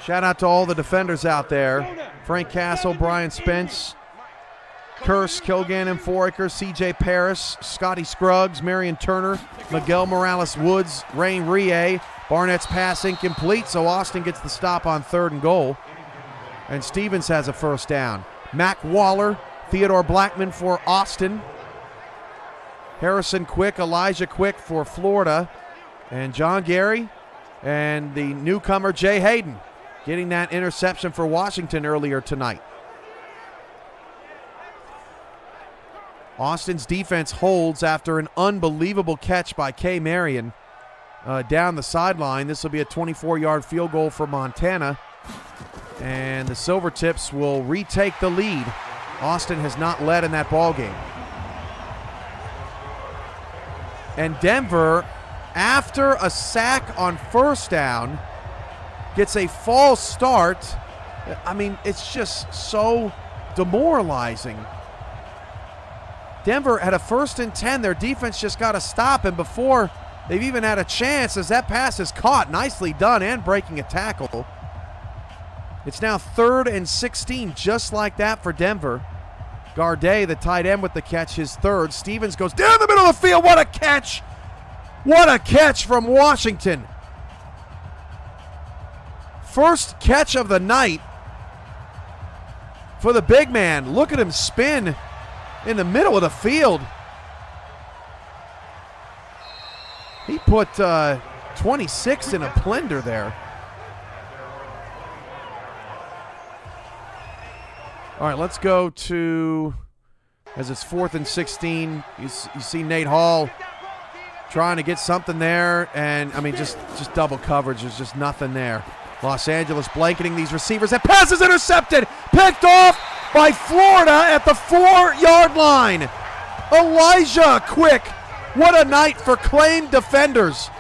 Shout out to all the defenders out there. Frank Castle, Brian Spence, Curse, Kilgannon, Foraker, CJ Paris, Scotty Scruggs, Marion Turner, Miguel Morales-Woods, Rain Rie. Barnett's pass incomplete, so Austin gets the stop on 3rd and goal. And Stevens has a first down. Mac Waller, Theodore Blackman for Austin. Harrison Quick, Elijah Quick for Florida. And John Gary and the newcomer Jay Hayden getting that interception for Washington earlier tonight. Austin's defense holds after an unbelievable catch by K. Marion down the sideline. This will be a 24-yard field goal for Montana. And the Silvertips will retake the lead. Austin has not led in that ball game. And Denver, after a sack on first down, gets a false start. I mean, it's just so demoralizing. Denver had a 1st and 10. Their defense just got to stop, and before they've even had a chance, as that pass is caught, nicely done, and breaking a tackle. It's now 3rd and 16, just like that for Denver. Garday, the tight end with the catch, his 3rd. Stevens goes down the middle of the field. What a catch! What a catch from Washington. First catch of the night for the big man. Look at him spin in the middle of the field. He put 26 in a blender there. All right, let's go to, as it's 4th and 16, you see Nate Hall trying to get something there, and, I mean, just double coverage. There's just nothing there. Los Angeles blanketing these receivers. That pass is intercepted, picked off by Florida at the 4-yard line. Elijah Quick. What a night for claimed defenders.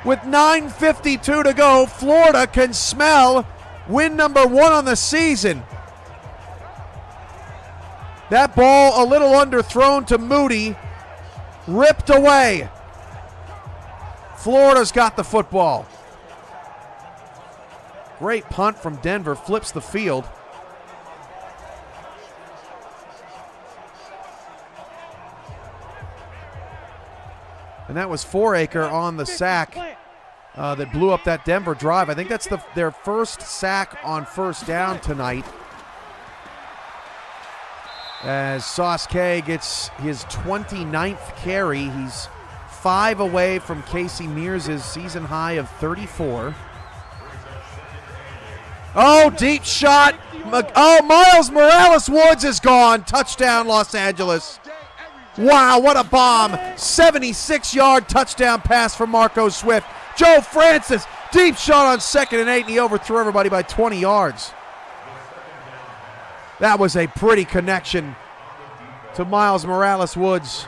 With 9:52 to go, Florida can smell win number 1 on the season. That ball a little underthrown to Moody. Ripped away. Florida's got the football. Great punt from Denver, flips the field. And that was Foraker on the sack that blew up that Denver drive. I think that's their first sack on first down tonight. As Sauce K gets his 29th carry. He's 5 away from Casey Mears' season high of 34. Oh, deep shot. Oh, Miles Morales-Woods is gone. Touchdown, Los Angeles. Wow, what a bomb. 76-yard touchdown pass from Marco Swift. Joe Francis, deep shot on 2nd and 8, and he overthrew everybody by 20 yards. That was a pretty connection to Miles Morales-Woods.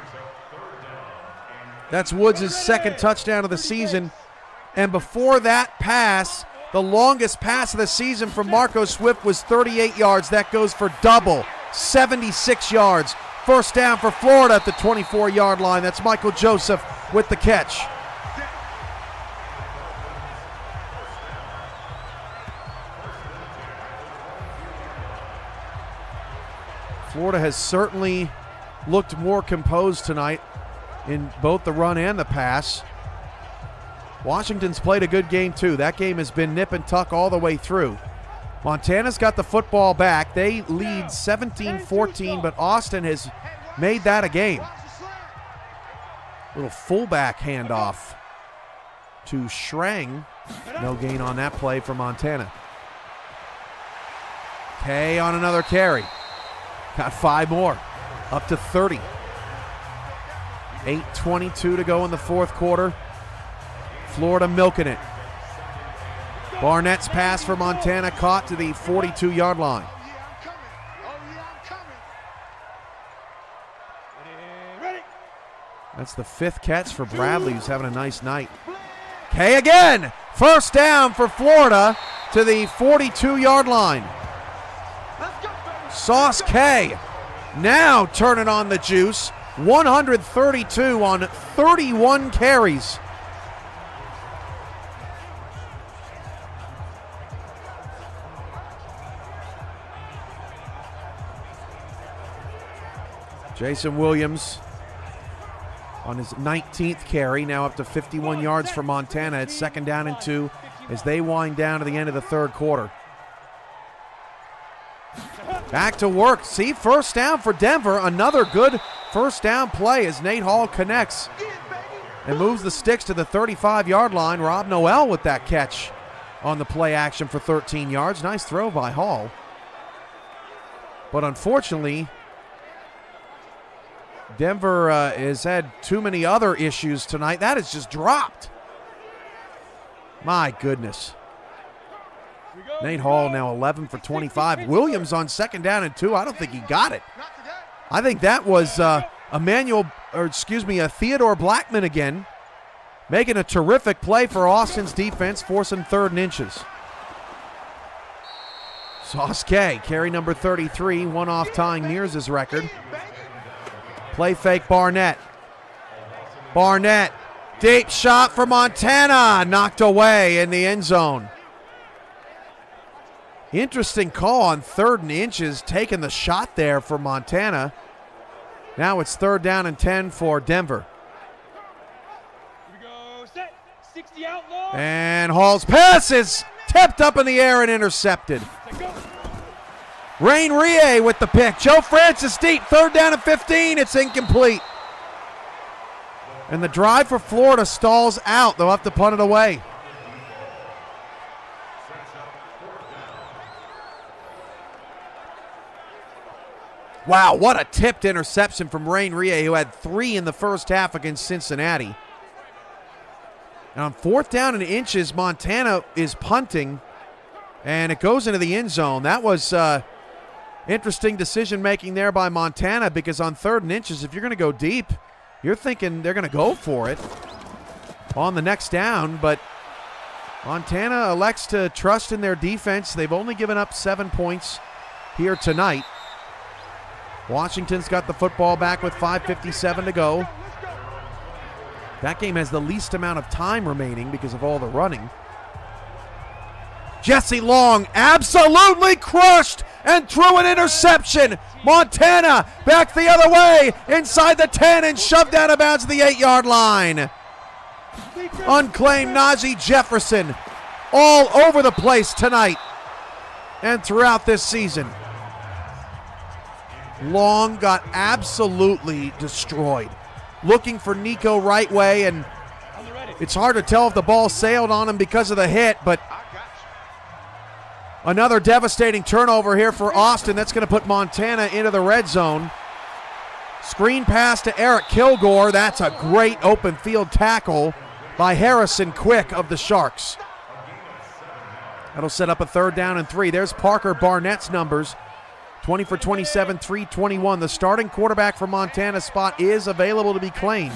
That's Woods' 2nd touchdown of the season. And before that pass, the longest pass of the season from Marco Swift was 38 yards. That goes for double, 76 yards. First down for Florida at the 24-yard line. That's Michael Joseph with the catch. Florida has certainly looked more composed tonight in both the run and the pass. Washington's played a good game too. That game has been nip and tuck all the way through. Montana's got the football back. They lead 17-14, but Austin has made that a game. Little fullback handoff to Schrang. No gain on that play for Montana. Kay on another carry. Got 5 more, up to 30. 8:22 to go in the fourth quarter. Florida milking it. Barnett's pass for Montana caught to the 42-yard line. That's the 5th catch for Bradley, who's having a nice night. K again. First down for Florida to the 42-yard line. Sauce K now turning on the juice. 132 on 31 carries. Jason Williams on his 19th carry, now up to 51 yards for Montana. It's 2nd down and 2 as they wind down to the end of the 3rd quarter. Back to work. See, first down for Denver. Another good first down play as Nate Hall connects and moves the sticks to the 35-yard line. Rob Noel with that catch on the play action for 13 yards. Nice throw by Hall. But unfortunately, Denver has had too many other issues tonight. That has just dropped. My goodness. Nate Hall now 11 for 25. Williams on 2nd down and 2. I don't think he got it. I think that was Theodore Blackman again, making a terrific play for Austin's defense, forcing 3rd and inches. Sauce K, carry number 33, one off tying Mears' record. Play fake Barnett. Barnett, deep shot for Montana, knocked away in the end zone. Interesting call on 3rd and inches, taking the shot there for Montana. Now it's 3rd down and 10 for Denver. Here we go, set, 60 outlaw. And Hall's pass is tipped up in the air and intercepted. Rain Rie with the pick. Joe Francis deep, 3rd down and 15. It's incomplete. And the drive for Florida stalls out. They'll have to punt it away. Wow, what a tipped interception from Rain Rie, who had 3 in the first half against Cincinnati. And on 4th down and inches, Montana is punting, and it goes into the end zone. That was interesting decision-making there by Montana, because on 3rd and inches, if you're going to go deep, you're thinking they're going to go for it on the next down, but Montana elects to trust in their defense. They've only given up 7 points here tonight. Washington's got the football back with 5:57 to go. That game has the least amount of time remaining because of all the running. Jesse Long absolutely crushed and threw an interception. Montana back the other way inside the 10 and shoved out of bounds at the 8-yard line. Unclaimed Najee Jefferson all over the place tonight and throughout this season. Long got absolutely destroyed. Looking for Nico Rightway, and it's hard to tell if the ball sailed on him because of the hit, but another devastating turnover here for Austin. That's going to put Montana into the red zone. Screen pass to Eric Kilgore. That's a great open field tackle by Harrison Quick of the Sharks. That'll set up a 3rd down and 3. There's Parker Barnett's numbers. 20 for 27, 321. The starting quarterback for Montana spot is available to be claimed.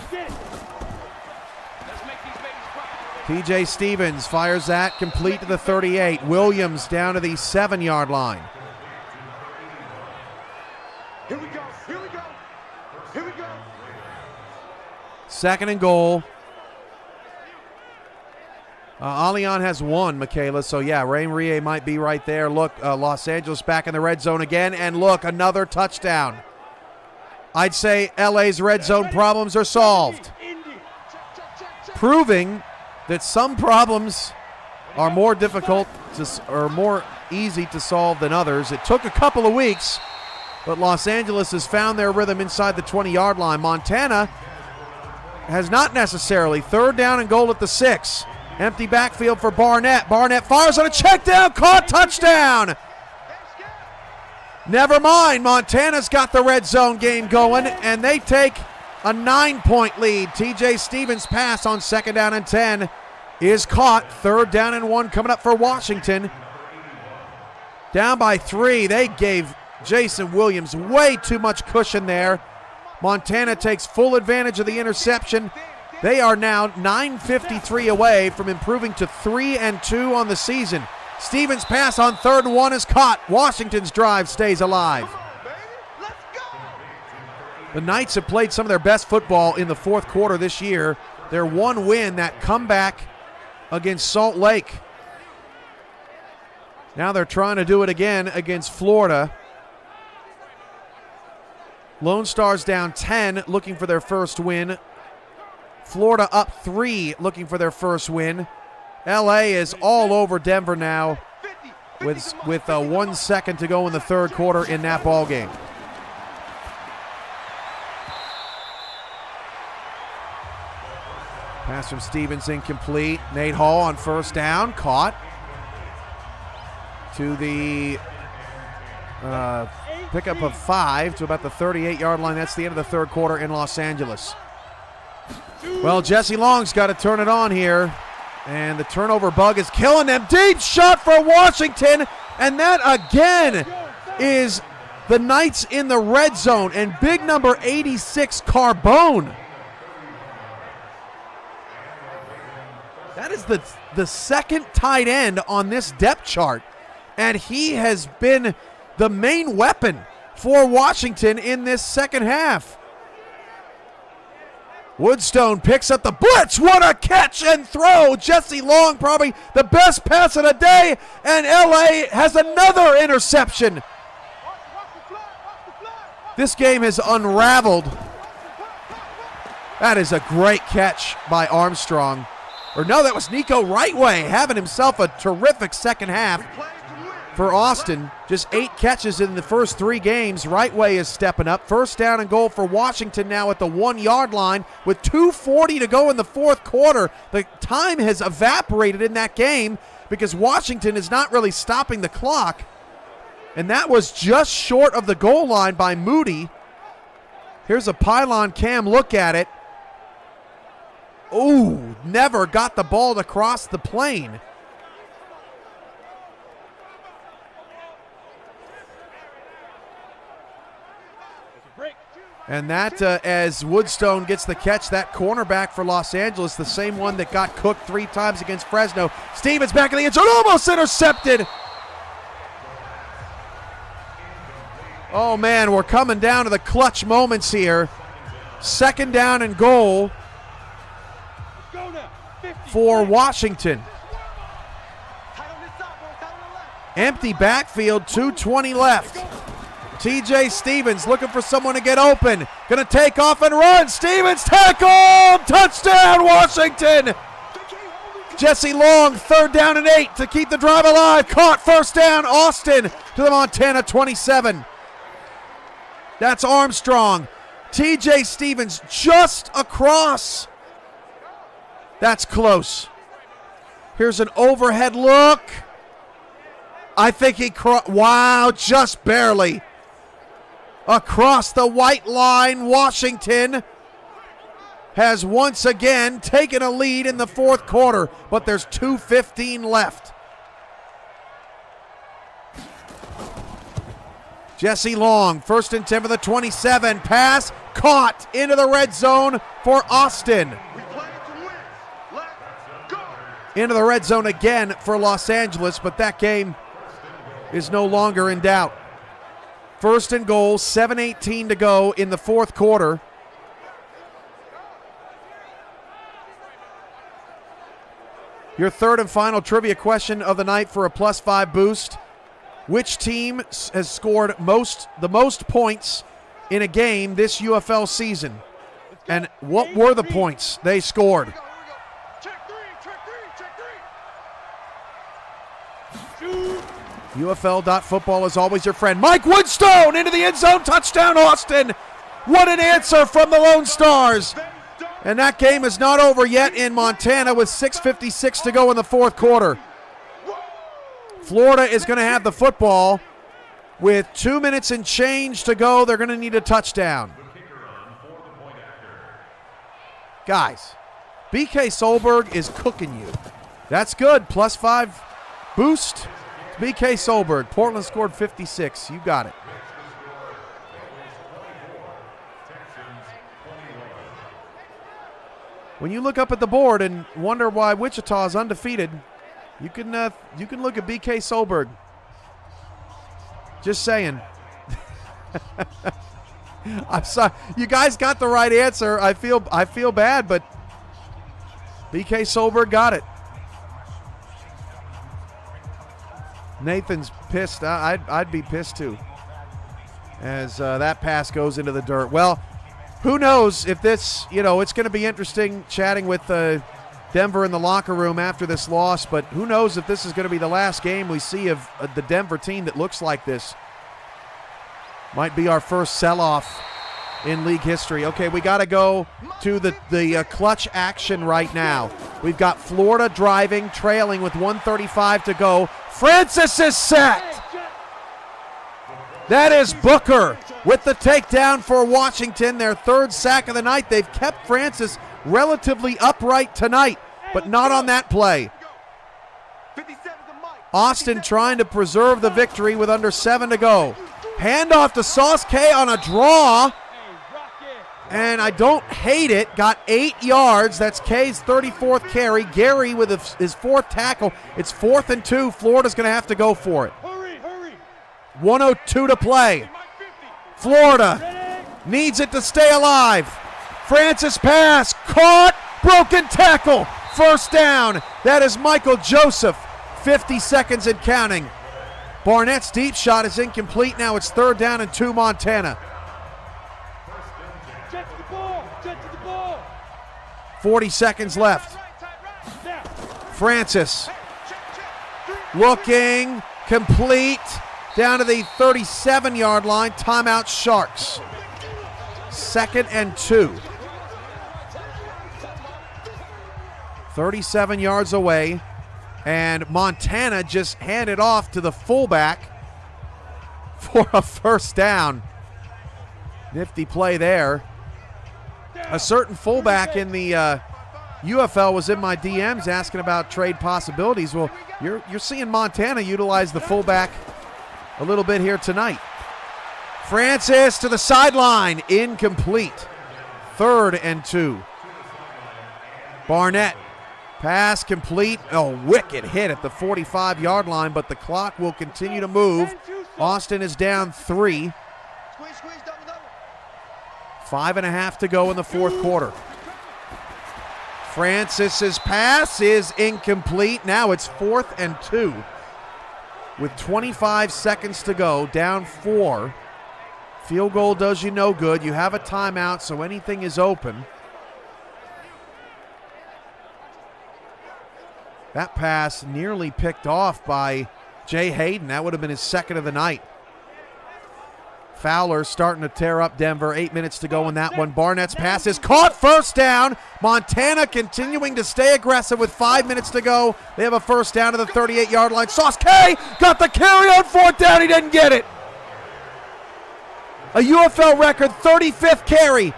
TJ Stevens fires that complete to the 38. Williams down to the 7-yard line. Here we go. Here we go. Here we go. 2nd and goal. Allian has 1, Michaela, so yeah, Rain Rie might be right there. Look, Los Angeles back in the red zone again, and look, another touchdown. I'd say LA's red zone problems are solved, proving that some problems are more difficult or more easy to solve than others. It took a couple of weeks, but Los Angeles has found their rhythm inside the 20-yard line. Montana has not necessarily. 3rd down and goal at the 6. Empty backfield for Barnett. Barnett fires on a check down, caught, touchdown. Never mind, Montana's got the red zone game going, and they take a 9-point lead. TJ Stevens' pass on 2nd down and 10 is caught. 3rd down and 1 coming up for Washington. Down by 3. They gave Jason Williams way too much cushion there. Montana takes full advantage of the interception. They are now 9:53 away from improving to 3-2 on the season. Stevens' pass on 3rd and 1 is caught. Washington's drive stays alive. The Knights have played some of their best football in the 4th quarter this year. Their one win, that comeback against Salt Lake. Now they're trying to do it again against Florida. Lone Stars down 10, looking for their first win. Florida up 3, looking for their first win. LA is all over Denver now with 1 second to go in the 3rd quarter in that ball game. Pass from Stevens incomplete. Nate Hall on 1st down, caught to the pickup of 5 to about the 38-yard line. That's the end of the 3rd quarter in Los Angeles. Well, Jesse Long's got to turn it on here, and the turnover bug is killing them. Deep shot for Washington, and that again is the Knights in the red zone, and big number 86, Carbone. That is the second tight end on this depth chart, and he has been the main weapon for Washington in this second half. Woodstone picks up the blitz. What a catch and throw. Jesse Long, probably the best pass of the day, and LA has another interception. This game has unraveled. That is a great catch by Armstrong. Or no, that was Nico Rightway having himself a terrific second half for Austin. Just 8 catches in the first 3 games. Rightway is stepping up. 1st down and goal for Washington now at the 1-yard line with 2:40 to go in the 4th quarter. The time has evaporated in that game because Washington is not really stopping the clock. And that was just short of the goal line by Moody. Here's a pylon cam look at it. Ooh, never got the ball to cross the plane. And that, as Woodstone gets the catch, that cornerback for Los Angeles, the same one that got cooked 3 times against Fresno. Stevens back in the end zone, almost intercepted. Oh, man, we're coming down to the clutch moments here. 2nd down and goal for Washington. Empty backfield, 2:20 left. TJ Stevens looking for someone to get open. Gonna take off and run. Stevens tackled! Touchdown, Washington! Jesse Long, 3rd down and 8 to keep the drive alive. Caught, 1st down, Austin to the Montana 27. That's Armstrong. TJ Stevens just across. That's close. Here's an overhead look. I think he wow, just barely. Across the white line, Washington has once again taken a lead in the 4th quarter, but there's 2:15 left. Jesse Long, 1st and 10 for the 27. Pass caught into the red zone for Austin. Into the red zone again for Los Angeles, but that game is no longer in doubt. 1st and goal, 7:18 to go in the 4th quarter. Your 3rd and final trivia question of the night for a +5 boost. Which team has scored the most points in a game this UFL season? And what were the points they scored? UFL.football is always your friend. Mike Woodstone into the end zone. Touchdown, Austin. What an answer from the Lone Stars. And that game is not over yet in Montana with 6:56 to go in the 4th quarter. Florida is going to have the football with 2 minutes and change to go. They're going to need a touchdown. Guys, BK Solberg is cooking you. That's good. +5 boost. BK Solberg. Portland scored 56. You got it. when you look up at the board and wonder why Wichita is undefeated, you can look at BK Solberg. Just saying. I'm sorry. You guys got the right answer. I feel bad, but BK Solberg got it. Nathan's pissed. I'd be pissed too, as that pass goes into the dirt. Well, who knows if this, it's going to be interesting chatting with Denver in the locker room after this loss, but who knows if this is going to be the last game we see of the Denver team that looks like this. Might be our first sell-off in league history. Okay, we got to go to the clutch action right now. We've got Florida driving, trailing with 1:35 to go. Francis is sacked. That is Booker with the takedown for Washington, their third sack of the night. They've kept Francis relatively upright tonight, but not on that play. Austin trying to preserve the victory with under 7 to go. Handoff to Sauce K on a draw, and I don't hate it. Got 8 yards. That's K's 34th carry. Gary with his 4th tackle. It's 4th and 2. Florida's going to have to go for it. 1:02 to play. Florida needs it to stay alive. Francis pass, caught, broken tackle, first down. That is Michael Joseph, 50 seconds and counting. Barnett's deep shot is incomplete. Now it's 3rd down and 2 Montana. Jet to the ball. Jet to the ball. 40 seconds left. Francis looking, complete, down to the 37-yard line. Timeout Sharks. 2nd and 2. 37 yards away. And Montana just handed off to the fullback for a first down. Nifty play there. A certain fullback in the UFL was in my DMs asking about trade possibilities. Well, you're seeing Montana utilize the fullback a little bit here tonight. Francis to the sideline, incomplete. 3rd and 2. Barnett. Pass complete. A wicked hit at the 45-yard line, but the clock will continue to move. Austin is down 3. 5.5 to go in the 4th quarter. Francis's pass is incomplete. Now it's 4th and 2. With 25 seconds to go, down 4. Field goal does you no good. You have a timeout, so anything is open. That pass nearly picked off by Jay Hayden. That would have been his 2nd of the night. Fowler starting to tear up Denver. 8 minutes to go in that one. Barnett's pass is caught. First down. Montana continuing to stay aggressive with 5 minutes to go. They have a first down to the 38-yard line. Sauce K got the carry on 4th down. He didn't get it. A UFL record 35th carry.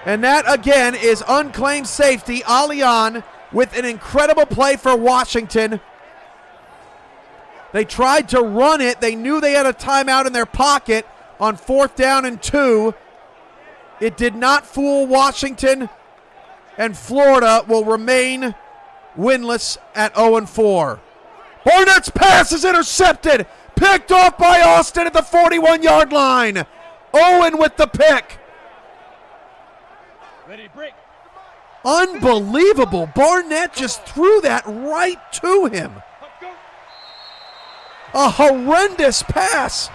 And that again is unclaimed safety. Alian with an incredible play for Washington. They tried to run it. They knew they had a timeout in their pocket on 4th down and 2. It did not fool Washington, and Florida will remain winless at 0-4. Barnett's pass is intercepted. Picked off by Austin at the 41-yard line. Owen with the pick. Ready, break. Unbelievable. Barnett just threw that right to him. A horrendous pass.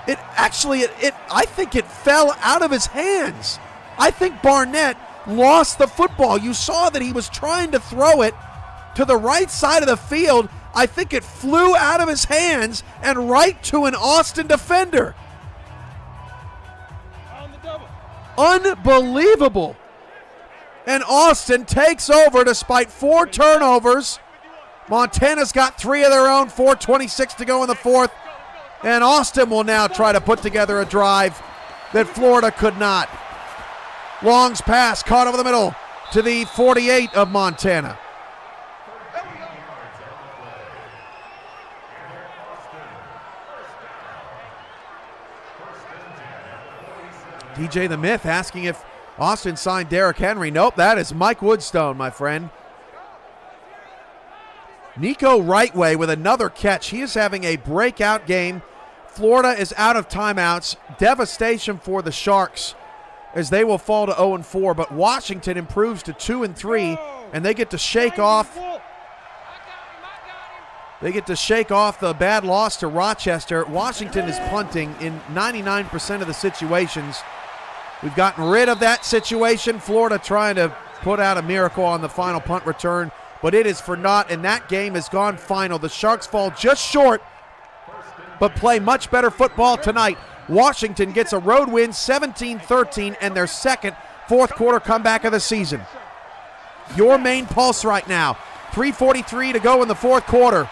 I think it fell out of his hands. I think Barnett lost the football. You saw that he was trying to throw it to the right side of the field. I think it flew out of his hands and right to an Austin defender. On the double. Unbelievable. And Austin takes over despite 4 turnovers. Montana's got 3 of their own, 4:26 to go in the 4th. And Austin will now try to put together a drive that Florida could not. Long's pass caught over the middle to the 48 of Montana. DJ the Myth asking if Austin signed Derrick Henry. Nope, that is Mike Woodstone, my friend. Nico Rightway with another catch. He is having a breakout game. Florida is out of timeouts. Devastation for the Sharks as they will fall to 0-4, but Washington improves to 2-3, and they get to shake off. They get to shake off the bad loss to Rochester. Washington is punting in 99% of the situations. We've gotten rid of that situation. Florida trying to put out a miracle on the final punt return, but it is for naught, and that game has gone final. The Sharks fall just short, but play much better football tonight. Washington gets a road win, 17-13, and their second fourth quarter comeback of the season. Your main pulse right now. 3:43 to go in the fourth quarter.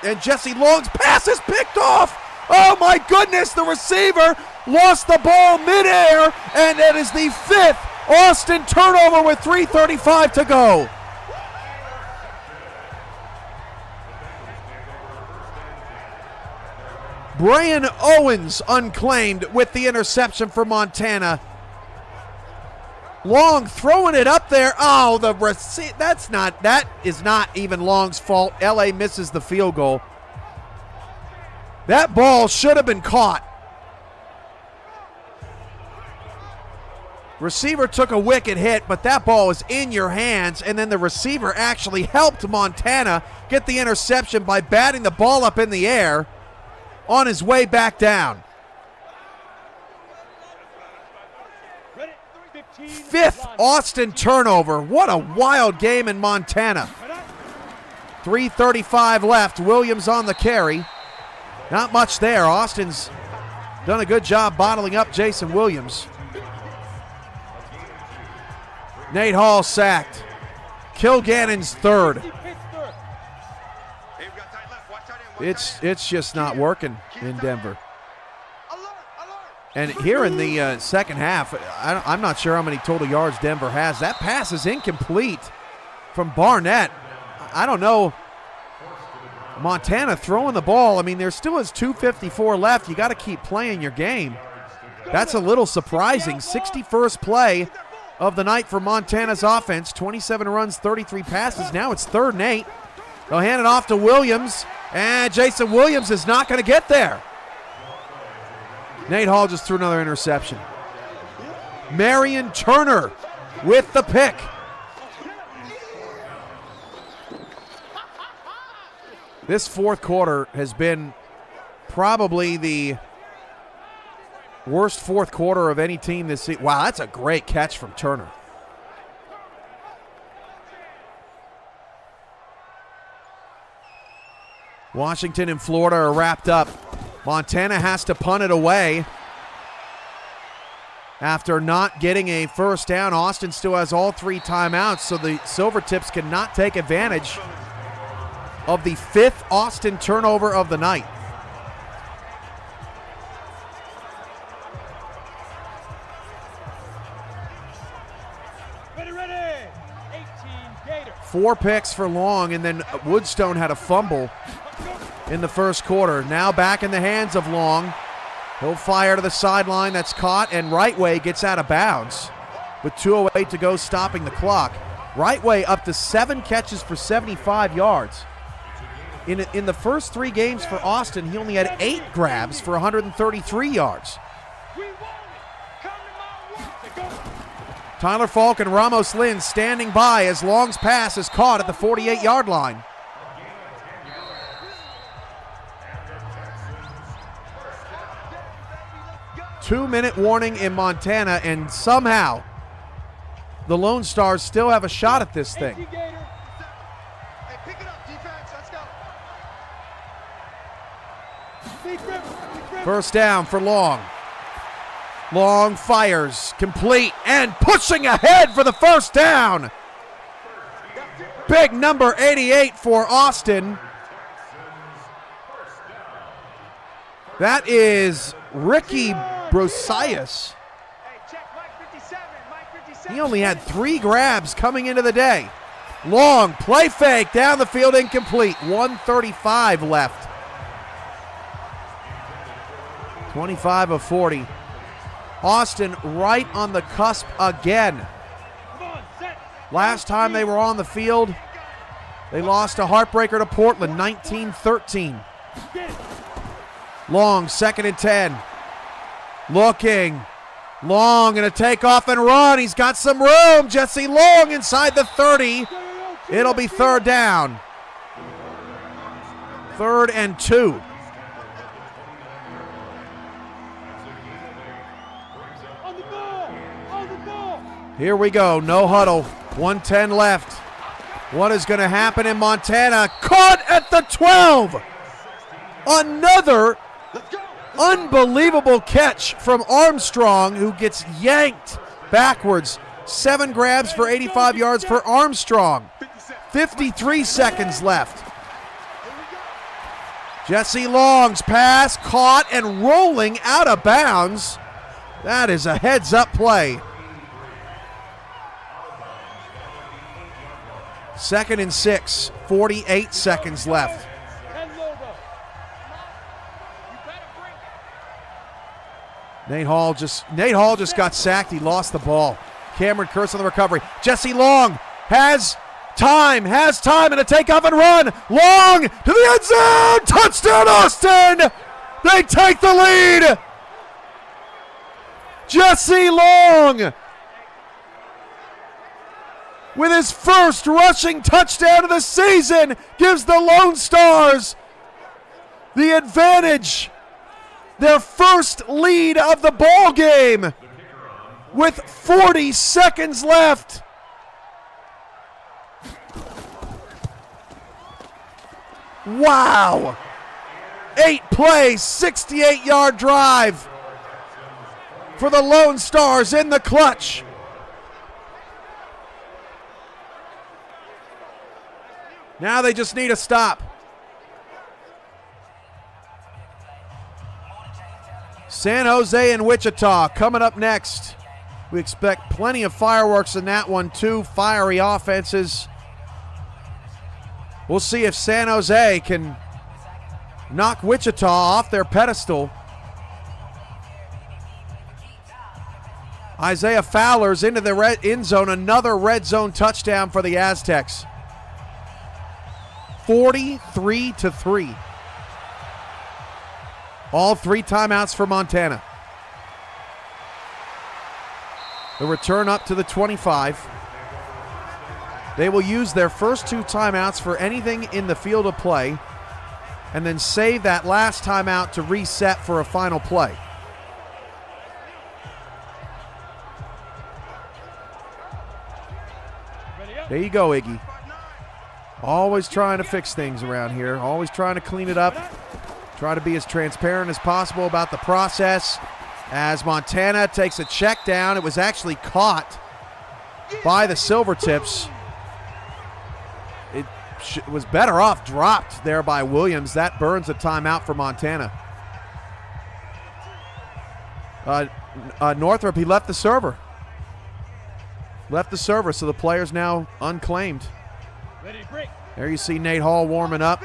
And Jesse Long's pass is picked off. Oh my goodness, the receiver lost the ball midair, and it is the fifth Austin turnover with 3:35 to go. Brian Owens unclaimed with the interception for Montana. Long throwing it up there. Oh, that is not even Long's fault. LA misses the field goal. That ball should have been caught. Receiver took a wicked hit, but that ball was in your hands, and then the receiver actually helped Montana get the interception by batting the ball up in the air on his way back down. Fifth Austin turnover. What a wild game in Montana. 3:35 left. Williams on the carry. Not much there. Austin's done a good job bottling up Jason Williams. Nate Hall sacked. Kilgannon's third. It's just not working in Denver. And here in the second half, I'm not sure how many total yards Denver has. That pass is incomplete from Barnett. I don't know. Montana throwing the ball. I mean, there still is 2:54 left. You got to keep playing your game. That's a little surprising. 61st play of the night for Montana's offense. 27 runs, 33 passes. Now it's 3rd and 8. They'll hand it off to Williams, and Jason Williams is not going to get there. Nate Hall just threw another interception. Marion Turner with the pick. This fourth quarter has been probably the worst fourth quarter of any team this season. Wow, that's a great catch from Turner. Washington and Florida are wrapped up. Montana has to punt it away after not getting a first down. Austin still has all 3 timeouts, so the Silvertips cannot take advantage of the 5th Austin turnover of the night. Ready. 18 Gator. 4 picks for Long, and then Woodstone had a fumble in the first quarter. Now back in the hands of Long. He'll fire to the sideline. That's caught, and Rightway gets out of bounds with 2:08 to go, stopping the clock. Rightway up to 7 catches for 75 yards. In the first 3 games for Austin, he only had 8 grabs for 133 yards. Tyler Falk and Ramos Lynn standing by as Long's pass is caught at the 48-yard line. Two-minute warning in Montana, and somehow the Lone Stars still have a shot at this thing. First down for Long. Long fires, complete, and pushing ahead for the first down. Big number 88 for Austin. That is Ricky Brosias. He only had 3 grabs coming into the day. Long, play fake, down the field, incomplete. 1:35 left. 25 of 40. Austin right on the cusp again. Last time they were on the field, they lost a heartbreaker to Portland, 19-13. Long, 2nd and 10. Looking. Long and a takeoff and run. He's got some room. Jesse Long inside the 30. It'll be 3rd down. 3rd and 2. Here we go. No huddle. 1:10 left. What is going to happen in Montana? Caught at the 12. Another unbelievable catch from Armstrong, who gets yanked backwards. 7 grabs for 85 yards for Armstrong. 53 seconds left. Jesse Long's pass caught and rolling out of bounds. That is a heads-up play. 2nd and 6, 48 seconds left. Nate Hall just got sacked. He lost the ball. Cameron Kurtz on the recovery. Jesse Long has time, and a takeoff and run. Long to the end zone. Touchdown, Austin. They take the lead. Jesse Long with his first rushing touchdown of the season gives the Lone Stars the advantage. Their first lead of the ball game with 40 seconds left. Wow. 8 plays, 68-yard drive for the Lone Stars in the clutch. Now they just need a stop. San Jose and Wichita coming up next. We expect plenty of fireworks in that one too. Fiery offenses. We'll see if San Jose can knock Wichita off their pedestal. Isaiah Fowler's into the red end zone. Another red zone touchdown for the Aztecs. 43-3. All 3 timeouts for Montana. The return up to the 25. They will use their first 2 timeouts for anything in the field of play, and then save that last timeout to reset for a final play. There you go, Iggy. Always trying to fix things around here. Always trying to clean it up. Try to be as transparent as possible about the process. As Montana takes a check down, it was actually caught by the Silvertips. It was better off dropped there by Williams. That burns a timeout for Montana. Northrop, he left the server. So the player's now unclaimed. There you see Nate Hall warming up.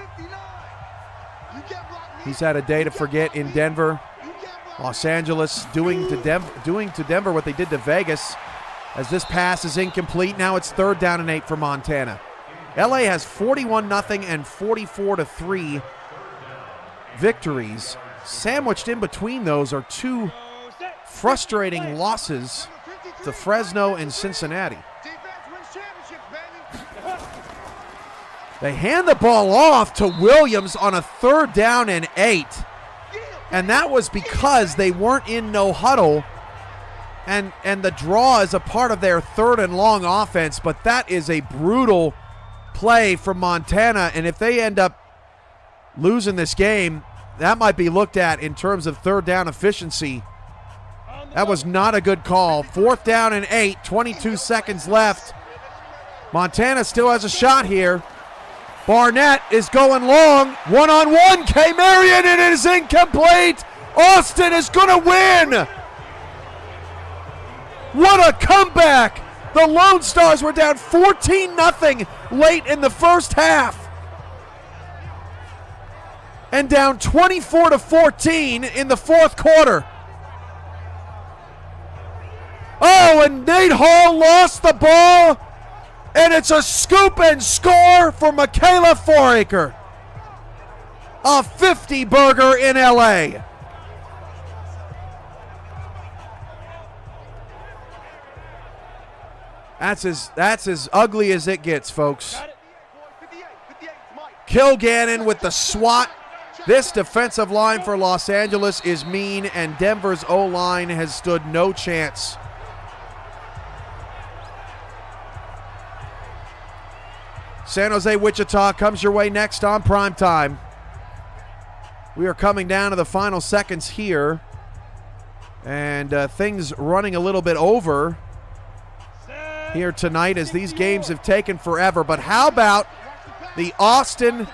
He's had a day to forget in Denver. Los Angeles doing to Denver what they did to Vegas, as this pass is incomplete. Now it's 3rd down and 8 for Montana. LA has 41-0 and 44-3 victories. Sandwiched in between those are 2 frustrating losses to Fresno and Cincinnati. They hand the ball off to Williams on a 3rd down and 8. And that was because they weren't in no huddle. And the draw is a part of their 3rd and long offense. But that is a brutal play from Montana. And if they end up losing this game, that might be looked at in terms of 3rd down efficiency. That was not a good call. 4th down and 8, 22 seconds left. Montana still has a shot here. Barnett is going long. One-on-one, K. Marion, and it is incomplete. Austin is going to win. What a comeback. The Lone Stars were down 14-0 late in the first half, and down 24-14 in the 4th quarter. and Nate Hall lost the ball, and it's a scoop and score for Michaela Foraker. A 50-burger in LA. That's as ugly as it gets, folks. Kilgannon with the swat. This defensive line for Los Angeles is mean, and Denver's O-line has stood no chance. San Jose Wichita comes your way next on Primetime. We are coming down to the final seconds here, and things running a little bit over here tonight as these games have taken forever. But how about the Austin,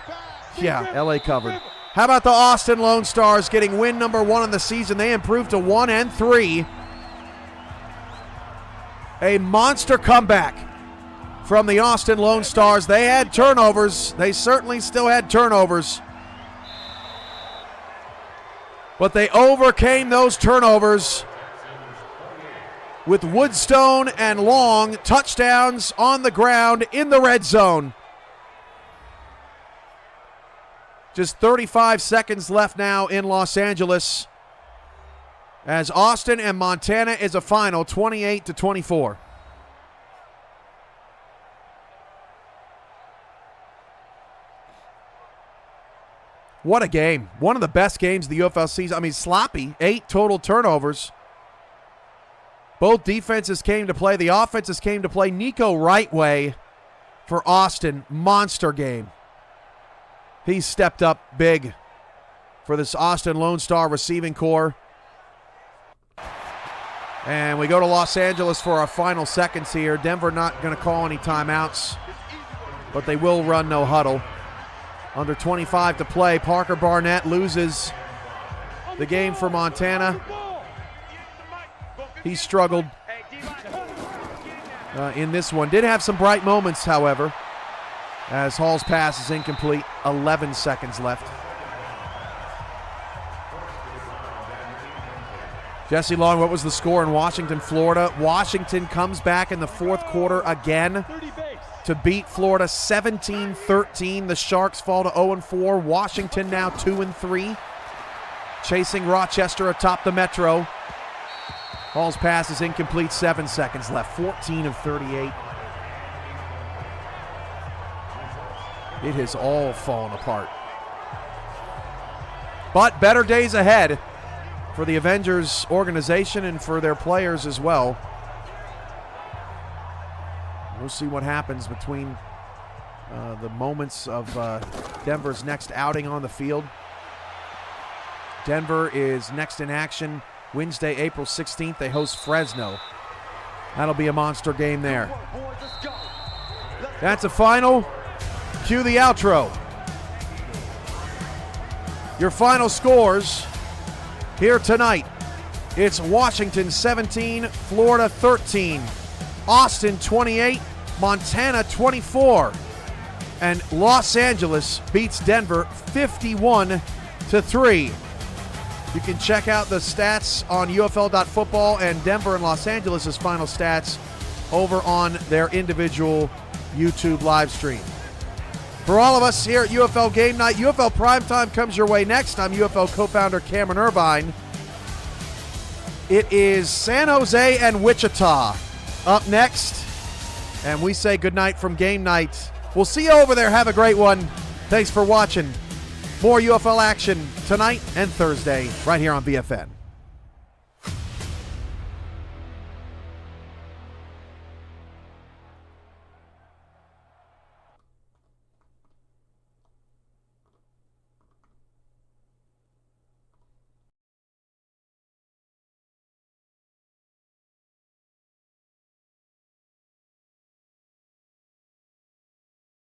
LA covered. How about the Austin Lone Stars getting win number 1 in the season? They improved to 1-3. A monster comeback from the Austin Lone Stars. They had turnovers. They certainly still had turnovers. But they overcame those turnovers with Woodstone and Long touchdowns on the ground in the red zone. Just 35 seconds left now in Los Angeles as Austin and Montana is a final 28-24. What a game. One of the best games of the UFL season. I mean, sloppy. 8 total turnovers. Both defenses came to play. The offenses came to play. Nico Rightway for Austin. Monster game. He stepped up big for this Austin Lone Star receiving corps. And we go to Los Angeles for our final seconds here. Denver not going to call any timeouts, but they will run no huddle. Under 25 to play. Parker Barnett loses the game for Montana. He struggled in this one. Did have some bright moments, however, as Hall's pass is incomplete. 11 seconds left. Jesse Long, what was the score in Washington, Florida? Washington comes back in the fourth quarter again to beat Florida 17-13. The Sharks fall to 0-4. Washington now 2-3. Chasing Rochester atop the Metro. Hall's pass is incomplete. 7 seconds left. 14 of 38. It has all fallen apart. But better days ahead for the Avengers organization and for their players as well. We'll see what happens between the moments of Denver's next outing on the field. Denver is next in action Wednesday, April 16th. They host Fresno. That'll be a monster game there. That's a final. Cue the outro. Your final scores here tonight. It's Washington 17, Florida 13, Austin 28, Montana 24, and Los Angeles beats Denver 51-3. You can check out the stats on UFL.football and Denver and Los Angeles' final stats over on their individual YouTube live stream. For all of us here at UFL Game Night, UFL Primetime comes your way next. I'm UFL co-founder Cameron Irvine. It is San Jose and Wichita up next. And we say goodnight from Game Night. We'll see you over there. Have a great one. Thanks for watching. More UFL action tonight and Thursday right here on BFN.